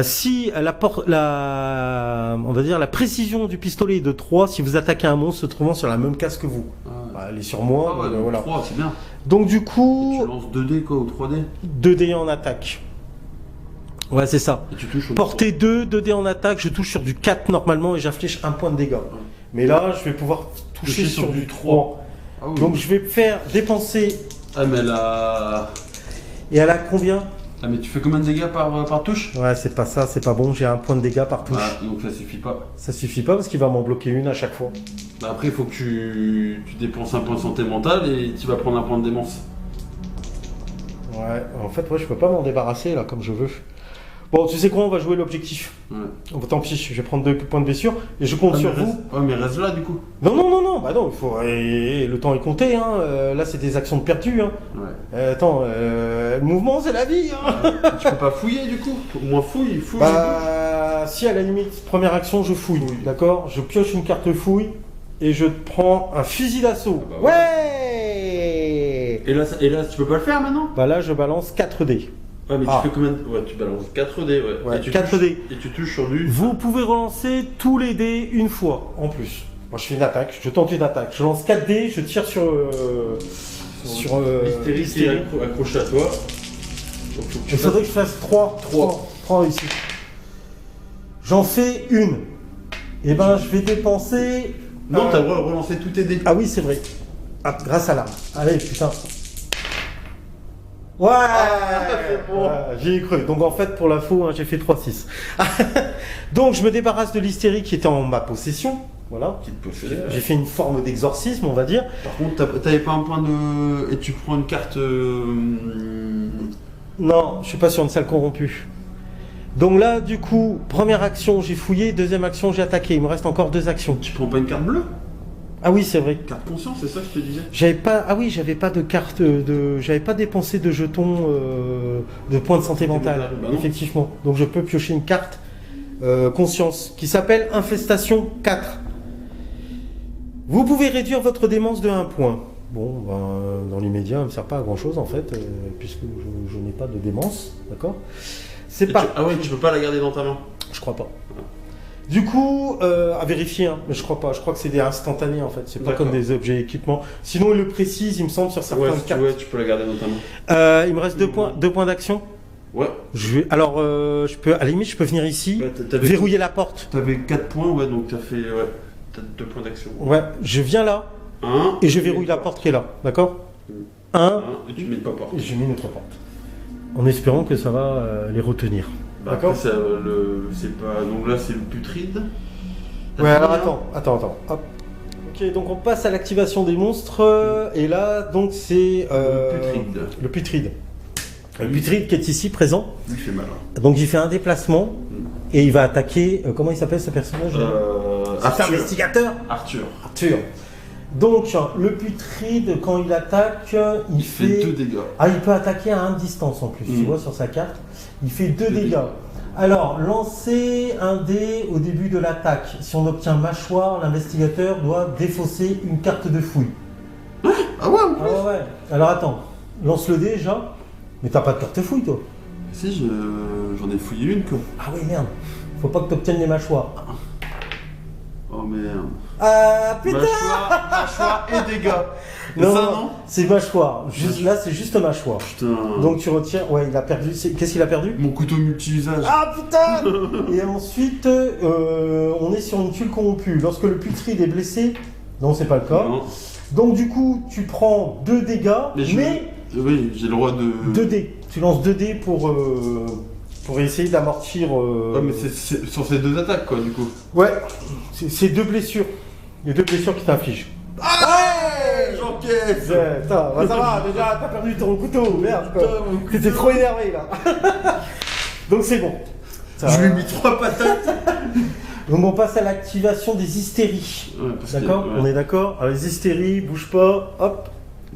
[SPEAKER 3] si on va dire la précision du pistolet est de 3, si vous attaquez un monstre se trouvant sur la même case que vous. Bah, elle est sur moi,
[SPEAKER 2] Ah ouais,
[SPEAKER 3] voilà.
[SPEAKER 2] 3, c'est bien.
[SPEAKER 3] Donc du coup...
[SPEAKER 2] Et tu lances 2D quoi, ou 3D
[SPEAKER 3] 2D en attaque. Ouais, c'est ça.
[SPEAKER 2] Et tu touches au
[SPEAKER 3] Portée 2, 2D en attaque, je touche sur du 4 normalement et j'inflige 1 point de dégâts. Mais là, je vais pouvoir toucher sur du 3.
[SPEAKER 2] Ah oui.
[SPEAKER 3] Donc je vais faire dépenser...
[SPEAKER 2] Ah mais elle a...
[SPEAKER 3] Et elle a combien?
[SPEAKER 2] Ah mais tu fais combien de dégâts par touche?
[SPEAKER 3] Ouais, c'est pas ça, c'est pas bon, j'ai 1 point de dégâts par touche.
[SPEAKER 2] Ah, donc ça suffit pas.
[SPEAKER 3] Ça suffit pas parce qu'il va m'en bloquer une à chaque fois.
[SPEAKER 2] Bah après il faut que tu dépenses un point de santé mentale et tu vas prendre un point de démence.
[SPEAKER 3] Ouais, en fait, ouais, je peux pas m'en débarrasser là comme je veux. Bon, tu sais quoi, on va jouer l'objectif.
[SPEAKER 2] Ouais.
[SPEAKER 3] Oh, tant pis, je vais prendre 2 points de blessure et je compte sur vous.
[SPEAKER 2] Ouais mais reste là du coup.
[SPEAKER 3] Non, bah non, il faut... le temps est compté, hein. Là c'est des actions de perdu, hein.
[SPEAKER 2] Ouais.
[SPEAKER 3] Attends, le mouvement c'est la vie, hein.
[SPEAKER 2] Tu peux pas fouiller du coup? Au moins fouille.
[SPEAKER 3] Bah, si à la limite, première action, je fouille, d'accord? Je pioche une carte fouille et je prends un fusil d'assaut.
[SPEAKER 2] Ah bah
[SPEAKER 3] ouais.
[SPEAKER 2] Et là, tu peux pas le faire maintenant?
[SPEAKER 3] Bah là, je balance 4 dés.
[SPEAKER 2] Ouais, mais tu fais combien de... Ouais, tu balances 4 dés, ouais.
[SPEAKER 3] Ouais,
[SPEAKER 2] et tu
[SPEAKER 3] 4
[SPEAKER 2] touches...
[SPEAKER 3] dés.
[SPEAKER 2] Et tu touches sur du...
[SPEAKER 3] Vous pouvez relancer tous les dés une fois, en plus. Moi, je fais une attaque, je tente une attaque. Je lance 4 dés, je tire sur
[SPEAKER 2] l'hystérie qui est accrochée à toi. Donc,
[SPEAKER 3] il faudrait que je fasse 3 ici. J'en fais une. Et ben, je vais dépenser
[SPEAKER 2] Non, t'as le droit de relancer tous tes dés.
[SPEAKER 3] Ah oui, c'est vrai. Ah, grâce à l'arme. Allez, putain. Ouais,
[SPEAKER 2] c'est bon.
[SPEAKER 3] J'y ai cru. Donc en fait, pour l'info, hein, j'ai fait 3-6. Donc je me débarrasse de l'hystérie qui était en ma possession. Voilà.
[SPEAKER 2] Qui te possède.
[SPEAKER 3] J'ai fait une forme d'exorcisme, on va dire.
[SPEAKER 2] Par contre, t'avais pas un point de. Et tu prends une carte.
[SPEAKER 3] Non, je suis pas sur une salle corrompue. Donc là, du coup, première action, j'ai fouillé. Deuxième action, j'ai attaqué. Il me reste encore 2 actions.
[SPEAKER 2] Tu prends pas une carte bleue?
[SPEAKER 3] Ah oui, c'est vrai.
[SPEAKER 2] Carte conscience, c'est ça que je te disais?
[SPEAKER 3] J'avais pas. Ah oui, j'avais pas de carte de. J'avais pas dépensé de jetons de points de santé mentale.
[SPEAKER 2] Bah non.
[SPEAKER 3] Effectivement. Donc je peux piocher une carte conscience qui s'appelle Infestation 4. Vous pouvez réduire votre démence de 1 point. Bon, ben, dans l'immédiat, elle ne me sert pas à grand chose en fait, puisque je n'ai pas de démence. D'accord. C'est pas.
[SPEAKER 2] Ah ouais, tu peux pas la garder dans ta main?
[SPEAKER 3] Je crois pas. Du coup, à vérifier, hein, mais je crois pas. Je crois que c'est des instantanés en fait. C'est pas
[SPEAKER 2] D'accord.
[SPEAKER 3] comme des objets équipements. Sinon, il le précise, il me semble, sur certains cartes.
[SPEAKER 2] Ouais, tu peux la garder dans ta main.
[SPEAKER 3] Il me reste 2 points d'action.
[SPEAKER 2] Ouais.
[SPEAKER 3] Alors, je peux, à la limite, je peux venir ici,
[SPEAKER 2] Ouais, t'avais-
[SPEAKER 3] verrouiller la porte.
[SPEAKER 2] T'avais 4 points, ouais, donc t'as fait. Ouais, t'as 2 points d'action.
[SPEAKER 3] Ouais, je viens là
[SPEAKER 2] 1.
[SPEAKER 3] et je verrouille la porte qui est là, d'accord 1
[SPEAKER 2] Et tu mets pas porte.
[SPEAKER 3] et je mets une autre porte. En espérant que ça va les retenir.
[SPEAKER 2] Bah,
[SPEAKER 3] D'accord.
[SPEAKER 2] après, c'est pas. Donc là, c'est le putride. T'as
[SPEAKER 3] Ouais,
[SPEAKER 2] fait
[SPEAKER 3] alors
[SPEAKER 2] bien
[SPEAKER 3] attends. Hop. Ok, donc on passe à l'activation des monstres. Et là, donc c'est
[SPEAKER 2] Le putride.
[SPEAKER 3] le putride. Le putride qui est ici présent.
[SPEAKER 2] Lui fait mal. Hein.
[SPEAKER 3] Donc il fait un déplacement et il va attaquer. Comment il s'appelle ce personnage C'est un
[SPEAKER 2] Arthur.
[SPEAKER 3] investigateur.
[SPEAKER 2] Arthur.
[SPEAKER 3] Arthur. Donc le putride, quand il attaque, il fait
[SPEAKER 2] 2 dégâts.
[SPEAKER 3] Ah, il peut attaquer à 1 distance en plus, tu vois, sur sa carte. Il fait 2 dégâts. Alors, lancez un dé au début de l'attaque. Si on obtient mâchoire, l'investigateur doit défausser une carte de fouille.
[SPEAKER 2] Ah ouais, en plus.
[SPEAKER 3] Ah ouais. Alors attends, lance le dé déjà. Mais t'as pas de carte de fouille toi.
[SPEAKER 2] Si, j'en ai fouillé une, quoi.
[SPEAKER 3] Ah oui, merde. Faut pas que t'obtiennes les mâchoires.
[SPEAKER 2] Oh merde.
[SPEAKER 3] Ah putain.
[SPEAKER 2] Mâchoire et dégâts. C'est
[SPEAKER 3] Non,
[SPEAKER 2] ça, non?
[SPEAKER 3] c'est mâchoire. Là, c'est juste mâchoire.
[SPEAKER 2] Putain.
[SPEAKER 3] Donc tu retires. Ouais, il a perdu. Qu'est-ce qu'il a perdu?
[SPEAKER 2] Mon couteau multi-usage.
[SPEAKER 3] Ah putain. Et ensuite, on est sur une tuile corrompue. Lorsque le putride est blessé, non, c'est pas le cas.
[SPEAKER 2] Non.
[SPEAKER 3] Donc du coup, tu prends 2 dégâts, mais
[SPEAKER 2] Oui, j'ai le droit de.
[SPEAKER 3] 2 dés. Tu lances 2 dés pour essayer d'amortir.
[SPEAKER 2] Ouais, mais c'est sur ces 2 attaques, quoi, du coup.
[SPEAKER 3] Ouais, c'est 2 blessures. Les 2 blessures qui t'infligent.
[SPEAKER 2] Ouais, j'encaisse.
[SPEAKER 3] Attends, bah ça va, déjà, t'as perdu ton couteau, merde quoi.
[SPEAKER 2] Putain, mon couteau.
[SPEAKER 3] T'étais trop énervé là. Donc c'est bon.
[SPEAKER 2] Je lui ai mis 3 patates.
[SPEAKER 3] Donc on passe à l'activation des hystéries.
[SPEAKER 2] Ouais, parce
[SPEAKER 3] D'accord,
[SPEAKER 2] que,
[SPEAKER 3] on est d'accord. Alors les hystéries, bouge pas, hop.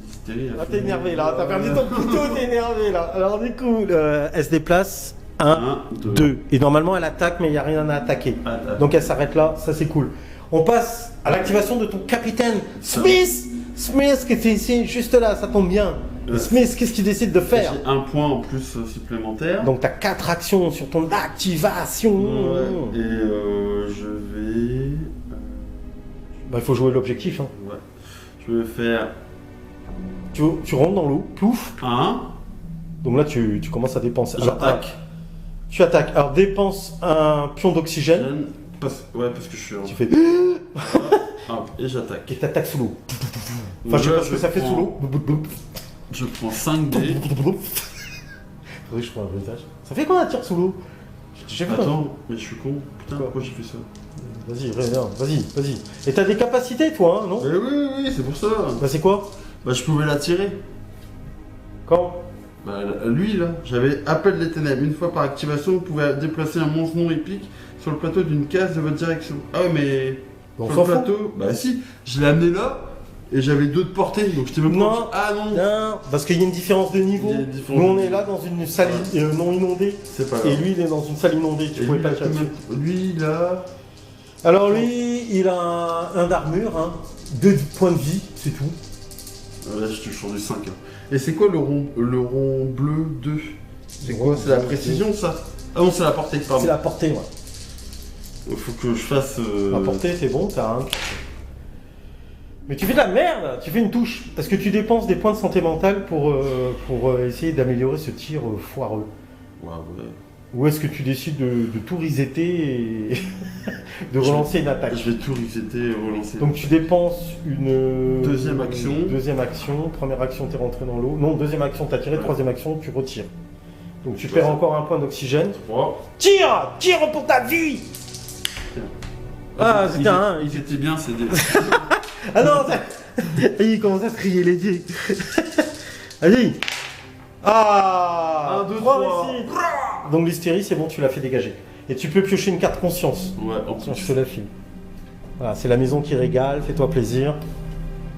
[SPEAKER 2] Hystérie,
[SPEAKER 3] Ah t'es énervé là, t'as perdu ton couteau, t'es énervé là. Alors du coup, elle se déplace, 1, 2. Et normalement elle attaque mais il n'y a rien à attaquer. Donc elle s'arrête là, ça c'est cool. On passe à l'activation de ton capitaine Smith. Smith qui était ici, juste là, ça tombe bien. Smith, qu'est-ce qu'il décide de faire?
[SPEAKER 2] J'ai 1 point en plus supplémentaire.
[SPEAKER 3] Donc tu as 4 actions sur ton activation.
[SPEAKER 2] Ouais, et je vais.
[SPEAKER 3] Bah, il faut jouer l'objectif. Hein.
[SPEAKER 2] Ouais. Je vais faire
[SPEAKER 3] Tu rentres dans l'eau, plouf.
[SPEAKER 2] 1.
[SPEAKER 3] Donc là tu commences à dépenser. Alors,
[SPEAKER 2] J'attaque.
[SPEAKER 3] tu attaques. Alors dépense un pion d'oxygène.
[SPEAKER 2] Ouais, parce que je suis en.
[SPEAKER 3] Tu fais.
[SPEAKER 2] Hop, et j'attaque.
[SPEAKER 3] Et t'attaques sous l'eau. Enfin, je sais pas ce que ça fait sous l'eau.
[SPEAKER 2] Je prends 5 dés.
[SPEAKER 3] Faudrait que je prends un visage. Ça fait quoi un tir sous l'eau? Je sais pas.
[SPEAKER 2] Attends, mais je suis con. Putain,
[SPEAKER 3] Quoi
[SPEAKER 2] pourquoi j'ai fait ça?
[SPEAKER 3] Vas-y, regarde, vas-y. Et t'as des capacités toi, hein, non?
[SPEAKER 2] Oui, c'est pour ça.
[SPEAKER 3] Bah c'est quoi?
[SPEAKER 2] Bah, je pouvais l'attirer.
[SPEAKER 3] Quand?
[SPEAKER 2] Bah, lui là, j'avais Appel des Ténèbres. Une fois par activation, vous pouvez déplacer un monstre non épique sur le plateau d'une case de votre direction. Ah ouais, mais.
[SPEAKER 3] On
[SPEAKER 2] sur
[SPEAKER 3] s'en
[SPEAKER 2] le
[SPEAKER 3] fout.
[SPEAKER 2] plateau, bah si, je l'ai amené là et j'avais 2 de portée, donc j'étais même
[SPEAKER 3] Non.
[SPEAKER 2] pas. Ah non.
[SPEAKER 3] Non, parce qu'il y a une différence de niveau.
[SPEAKER 2] Il y a une différence
[SPEAKER 3] Nous on
[SPEAKER 2] de
[SPEAKER 3] est
[SPEAKER 2] niveau.
[SPEAKER 3] là dans une salle non inondée.
[SPEAKER 2] C'est pas
[SPEAKER 3] Et
[SPEAKER 2] grave.
[SPEAKER 3] lui il est dans une salle inondée, tu
[SPEAKER 2] Et
[SPEAKER 3] pouvais
[SPEAKER 2] lui,
[SPEAKER 3] pas
[SPEAKER 2] il
[SPEAKER 3] le
[SPEAKER 2] a
[SPEAKER 3] chercher.
[SPEAKER 2] lui là.
[SPEAKER 3] Alors lui, il a un d'armure, hein, 2 points de vie, c'est tout.
[SPEAKER 2] Là, je te change du 5. Hein. Et c'est quoi le rond bleu 2? C'est quoi? C'est la précision ça? Ah non, c'est la portée, pardon.
[SPEAKER 3] C'est la portée, ouais.
[SPEAKER 2] Il faut que je fasse.
[SPEAKER 3] La portée, c'est bon, t'as un. Mais tu fais de la merde, tu fais une touche. Parce que tu dépenses des points de santé mentale pour essayer d'améliorer ce tir foireux.
[SPEAKER 2] Ouais.
[SPEAKER 3] Ou est-ce que tu décides de tout resetter et de relancer une attaque?
[SPEAKER 2] Je vais tout resetter et relancer.
[SPEAKER 3] Donc tu dépenses une
[SPEAKER 2] Deuxième action.
[SPEAKER 3] Deuxième action. Première action, t'es rentré dans l'eau. Non, deuxième action, t'as tiré.
[SPEAKER 2] Ouais.
[SPEAKER 3] Troisième action, tu retires. Donc tu
[SPEAKER 2] Je
[SPEAKER 3] perds
[SPEAKER 2] sais.
[SPEAKER 3] encore un point d'oxygène.
[SPEAKER 2] 3.
[SPEAKER 3] Tire! Tire pour ta vie! Ah, c'était un.
[SPEAKER 2] Ils étaient bien, c'est des.
[SPEAKER 3] Ah non, il commence à crier les dés. Allez. Ah,
[SPEAKER 2] 1, 2,
[SPEAKER 3] 3
[SPEAKER 2] 3.
[SPEAKER 3] réussites. Donc l'hystérie, c'est bon, tu l'as fait dégager. Et tu peux piocher une carte conscience.
[SPEAKER 2] Ouais, en
[SPEAKER 3] Tiens,
[SPEAKER 2] plus.
[SPEAKER 3] je te la file. Voilà, c'est la maison qui régale, fais-toi plaisir.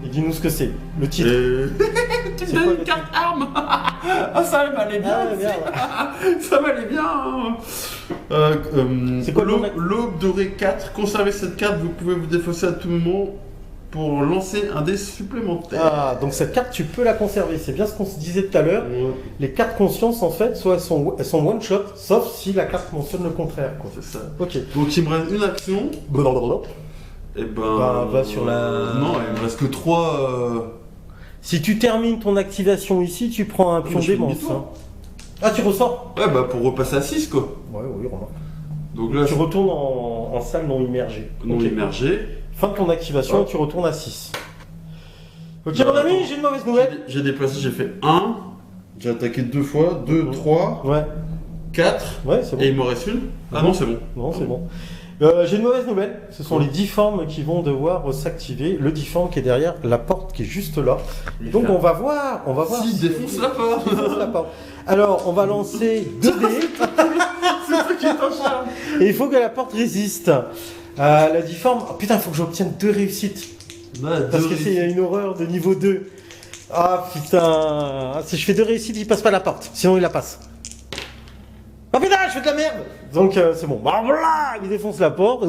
[SPEAKER 3] Et dis-nous ce que c'est. Le titre.
[SPEAKER 2] Tu
[SPEAKER 3] C'est
[SPEAKER 2] me
[SPEAKER 3] quoi,
[SPEAKER 2] donnes
[SPEAKER 3] le
[SPEAKER 2] une carte arme. Ah, ça m'allait bien.
[SPEAKER 3] Ah, merde.
[SPEAKER 2] Ça m'allait bien.
[SPEAKER 3] C'est quoi le nom de la-
[SPEAKER 2] L'aube dorée 4. Conservez cette carte, vous pouvez vous défausser à tout moment pour lancer un dé supplémentaire.
[SPEAKER 3] Ah, donc cette carte, tu peux la conserver. C'est bien ce qu'on se disait tout à l'heure.
[SPEAKER 2] Ouais,
[SPEAKER 3] Les cartes conscience, en fait, soit elles sont one shot, sauf si la carte mentionne le contraire, quoi.
[SPEAKER 2] c'est ça.
[SPEAKER 3] Ok.
[SPEAKER 2] Donc il me reste une action. Et ben.
[SPEAKER 3] Bah, va sur la-
[SPEAKER 2] Non, il me reste que 3.
[SPEAKER 3] Si tu termines ton activation ici, tu prends un pion
[SPEAKER 2] je fais
[SPEAKER 3] démence.
[SPEAKER 2] demi-tour.
[SPEAKER 3] Ah, tu ressors?
[SPEAKER 2] Ouais, bah pour repasser à 6 quoi.
[SPEAKER 3] Ouais, oui, remarque.
[SPEAKER 2] Donc là,
[SPEAKER 3] Tu retournes en salle non immergée.
[SPEAKER 2] non
[SPEAKER 3] Ok.
[SPEAKER 2] immergé.
[SPEAKER 3] Fin de ton activation,
[SPEAKER 2] Ouais.
[SPEAKER 3] tu retournes à 6. Ok,
[SPEAKER 2] Bah,
[SPEAKER 3] mon ami,
[SPEAKER 2] attends.
[SPEAKER 3] j'ai une mauvaise nouvelle.
[SPEAKER 2] J'ai déplacé, j'ai fait 1. J'ai attaqué 2 fois. 2,
[SPEAKER 3] Mhm.
[SPEAKER 2] 3,
[SPEAKER 3] Ouais,
[SPEAKER 2] 4.
[SPEAKER 3] ouais, c'est bon.
[SPEAKER 2] Et il m'en reste une. Ah non, c'est bon.
[SPEAKER 3] Non, c'est bon. J'ai une mauvaise nouvelle. Ce sont les difformes qui vont devoir s'activer. Le difforme qui est derrière la porte qui est juste là. Donc on va voir.
[SPEAKER 2] Si, défonce la porte.
[SPEAKER 3] Défonce la porte. Alors, on va lancer 2 dés.
[SPEAKER 2] C'est ça qui est en charge.
[SPEAKER 3] Et il faut que la porte résiste. La difforme. Oh, putain, il faut que j'obtienne 2 réussites. Parce que c'est une horreur de niveau 2. Ah putain. Si je fais 2 réussites, il passe pas la porte. Sinon, il la passe. Oh putain, je fais de la merde. Donc c'est bon. Bah, voilà, il défonce la porte.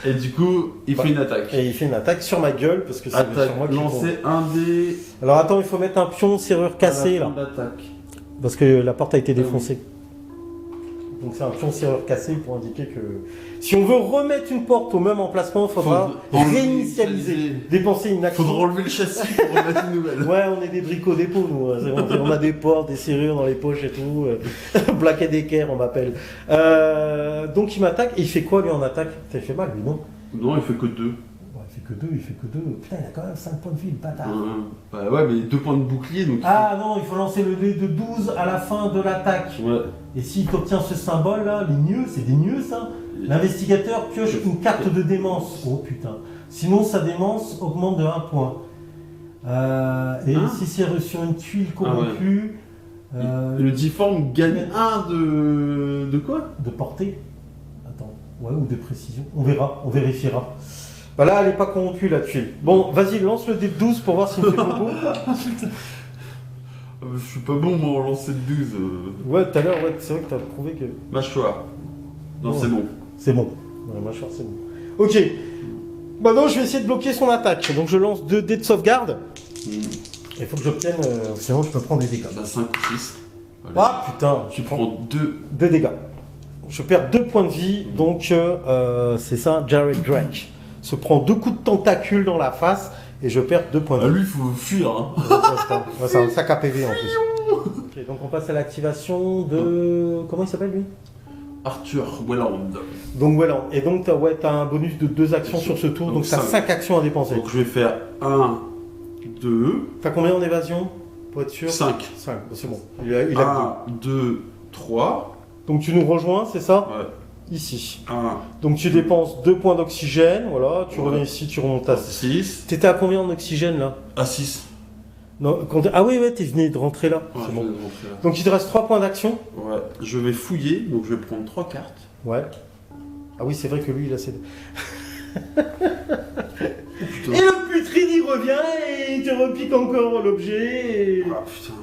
[SPEAKER 2] Et du coup, il fait une attaque.
[SPEAKER 3] Et il fait une attaque sur ma gueule parce que c'est
[SPEAKER 2] Attaque,
[SPEAKER 3] sur moi qui tombe.
[SPEAKER 2] lancer un dé.
[SPEAKER 3] Alors attends, il faut mettre un pion serrure cassée là.
[SPEAKER 2] D'attaque.
[SPEAKER 3] Parce que la porte a été
[SPEAKER 2] Ah oui.
[SPEAKER 3] défoncée. Donc c'est un pion serrure cassée pour indiquer que si on veut remettre une porte au même emplacement, il faudra réinitialiser, dépenser une action.
[SPEAKER 2] Faudra enlever le châssis pour remettre une nouvelle.
[SPEAKER 3] Ouais, on est des bricots dépôts, nous. C'est bon, on a des portes, des serrures dans les poches et tout. Black & Decker, on m'appelle. Donc il m'attaque. Et il fait quoi lui en attaque? Ça lui fait mal, lui, non?
[SPEAKER 2] Non, il fait que 2.
[SPEAKER 3] Ouais, il fait que 2, il fait que 2. Putain, il a quand même 5 points de vie, le bâtard.
[SPEAKER 2] Bah ouais, mais 2 points de bouclier donc.
[SPEAKER 3] Ah non, il faut lancer le dé de 12 à la fin de l'attaque.
[SPEAKER 2] Ouais.
[SPEAKER 3] Et s'il obtient ce symbole là, les nieux, c'est des nieux ça. L'investigateur pioche une carte de démence. Oh putain. Sinon sa démence augmente de 1 point. Et si c'est sur une tuile corrompue,
[SPEAKER 2] Le difforme gagne 1 de. De quoi?
[SPEAKER 3] de portée. Attends, ouais, ou de précision. On verra, on vérifiera. Bah là, elle est pas corrompue la tuile. Bon, vas-y, lance le dé de 12 pour voir s'il me fait beaucoup.
[SPEAKER 2] Je suis pas bon moi en lancer de 12.
[SPEAKER 3] Ouais, tout à l'heure, ouais, c'est vrai que t'as prouvé que.
[SPEAKER 2] Mâchoire. Non,
[SPEAKER 3] Ouais.
[SPEAKER 2] c'est bon.
[SPEAKER 3] C'est bon. Dans la mâchoire, c'est bon. Ok. Maintenant, je vais essayer de bloquer son attaque. Donc, je lance 2 dés de sauvegarde. Il faut que j'obtienne. Sinon, je peux prendre des dégâts.
[SPEAKER 2] Bah 5 ou 6.
[SPEAKER 3] Ah putain,
[SPEAKER 2] Tu prends 2.
[SPEAKER 3] 2 dégâts. Je perds 2 points de vie. Donc, c'est ça, Jared Drake se prend 2 coups de tentacule dans la face. Et je perds 2 points de
[SPEAKER 2] Ah,
[SPEAKER 3] vie.
[SPEAKER 2] lui, il faut fuir. Hein.
[SPEAKER 3] Ouais, c'est un sac à PV en plus. Ok, donc, on passe à l'activation de. Comment il s'appelle lui?
[SPEAKER 2] Arthur Welland.
[SPEAKER 3] Donc, voilà. Et donc, t'as un bonus de 2 actions sur ce tour.
[SPEAKER 2] Donc,
[SPEAKER 3] Donc, t'as
[SPEAKER 2] cinq.
[SPEAKER 3] 5 actions à dépenser.
[SPEAKER 2] Donc je vais faire 1, 2,
[SPEAKER 3] T'as combien en évasion? Pour être sûr?
[SPEAKER 2] 5.
[SPEAKER 3] 5, c'est bon. Il a
[SPEAKER 2] 1, 2, 3.
[SPEAKER 3] Donc tu nous rejoins, c'est ça?
[SPEAKER 2] Ouais.
[SPEAKER 3] Ici.
[SPEAKER 2] 1,
[SPEAKER 3] Donc tu dépenses 2 points d'oxygène, voilà, tu
[SPEAKER 2] Ouais.
[SPEAKER 3] reviens ici, tu remontes à...
[SPEAKER 2] 6.
[SPEAKER 3] T'étais à combien en oxygène là?
[SPEAKER 2] À 6.
[SPEAKER 3] Non, Ah oui, ouais, t'es venu de rentrer là,
[SPEAKER 2] Ouais,
[SPEAKER 3] c'est
[SPEAKER 2] je
[SPEAKER 3] bon.
[SPEAKER 2] vais rentrer là.
[SPEAKER 3] Donc il te reste 3 points d'action?
[SPEAKER 2] Ouais. Je vais fouiller, donc je vais prendre 3 cartes.
[SPEAKER 3] Ouais. Ah oui, c'est vrai que lui, il a ses...
[SPEAKER 2] Putain.
[SPEAKER 3] Et le putride, il revient et il te repique encore l'objet.
[SPEAKER 2] Ah putain.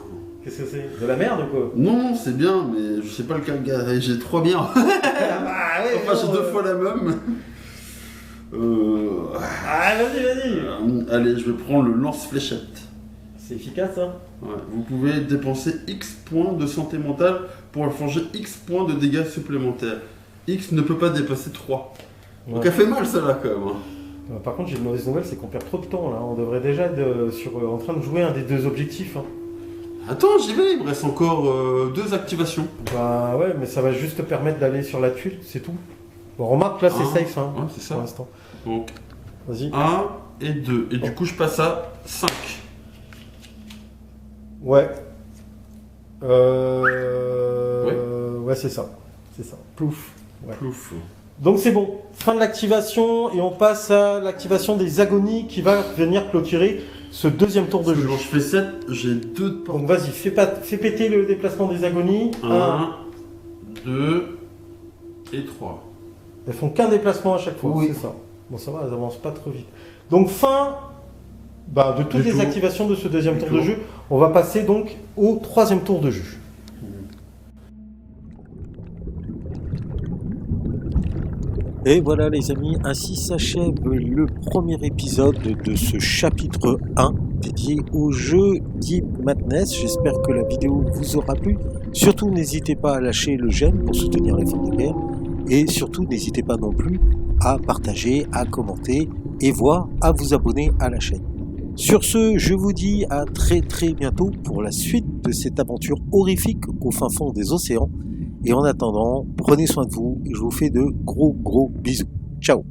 [SPEAKER 3] Qu'est-ce que c'est? De la merde ou quoi?
[SPEAKER 2] Non, c'est bien, mais je sais pas lequel gars. J'ai 3 biens.
[SPEAKER 3] Ah bah ouais,
[SPEAKER 2] Enfin, j'ai
[SPEAKER 3] non,
[SPEAKER 2] 2 fois la même.
[SPEAKER 3] Ah vas-y.
[SPEAKER 2] Allez, je vais prendre le lance-fléchette.
[SPEAKER 3] C'est efficace hein?
[SPEAKER 2] Ouais. Vous pouvez dépenser X points de santé mentale pour infliger X points de dégâts supplémentaires. X ne peut pas dépasser 3. Donc
[SPEAKER 3] Ouais.
[SPEAKER 2] elle fait mal celle-là quand même. Hein.
[SPEAKER 3] Par contre, j'ai une mauvaise nouvelle, c'est qu'on perd trop de temps là. On devrait déjà être en train de jouer un des 2 objectifs. Hein.
[SPEAKER 2] Attends, j'y vais, il me reste encore 2 activations.
[SPEAKER 3] Bah ouais, mais ça va juste te permettre d'aller sur la tuile, c'est tout. Bon, remarque, là, c'est safe, hein,
[SPEAKER 2] Ouais, c'est ça.
[SPEAKER 3] pour l'instant.
[SPEAKER 2] Donc,
[SPEAKER 3] Vas-y.
[SPEAKER 2] 1 et 2. Et du coup, je passe à 5.
[SPEAKER 3] Ouais.
[SPEAKER 2] Ouais.
[SPEAKER 3] Ouais, c'est ça. C'est ça. Plouf. Ouais.
[SPEAKER 2] Plouf.
[SPEAKER 3] Donc c'est bon. Fin de l'activation et on passe à l'activation des agonies qui va venir clôturer ce deuxième tour de jeu.
[SPEAKER 2] Quand je fais 7, j'ai 2 de portée.
[SPEAKER 3] Donc vas-y, fais péter le déplacement des agonies.
[SPEAKER 2] 1, 2 et 3.
[SPEAKER 3] Elles font qu'un déplacement à chaque fois,
[SPEAKER 1] Oui.
[SPEAKER 3] c'est ça. Bon, ça va, elles avancent pas trop vite. Donc fin de toutes
[SPEAKER 2] Du
[SPEAKER 3] les
[SPEAKER 2] tour.
[SPEAKER 3] activations de ce deuxième
[SPEAKER 2] Du
[SPEAKER 3] tour de
[SPEAKER 2] tour.
[SPEAKER 3] jeu. On va passer donc au troisième tour de jeu.
[SPEAKER 1] Et voilà les amis, ainsi s'achève le premier épisode de ce chapitre 1 dédié au jeu Deep Madness. J'espère que la vidéo vous aura plu. Surtout n'hésitez pas à lâcher le j'aime pour soutenir l'effort de guerre. Et surtout n'hésitez pas non plus à partager, à commenter et voire à vous abonner à la chaîne. Sur ce, je vous dis à très bientôt pour la suite de cette aventure horrifique au fin fond des océans. Et en attendant, prenez soin de vous et je vous fais de gros bisous. Ciao!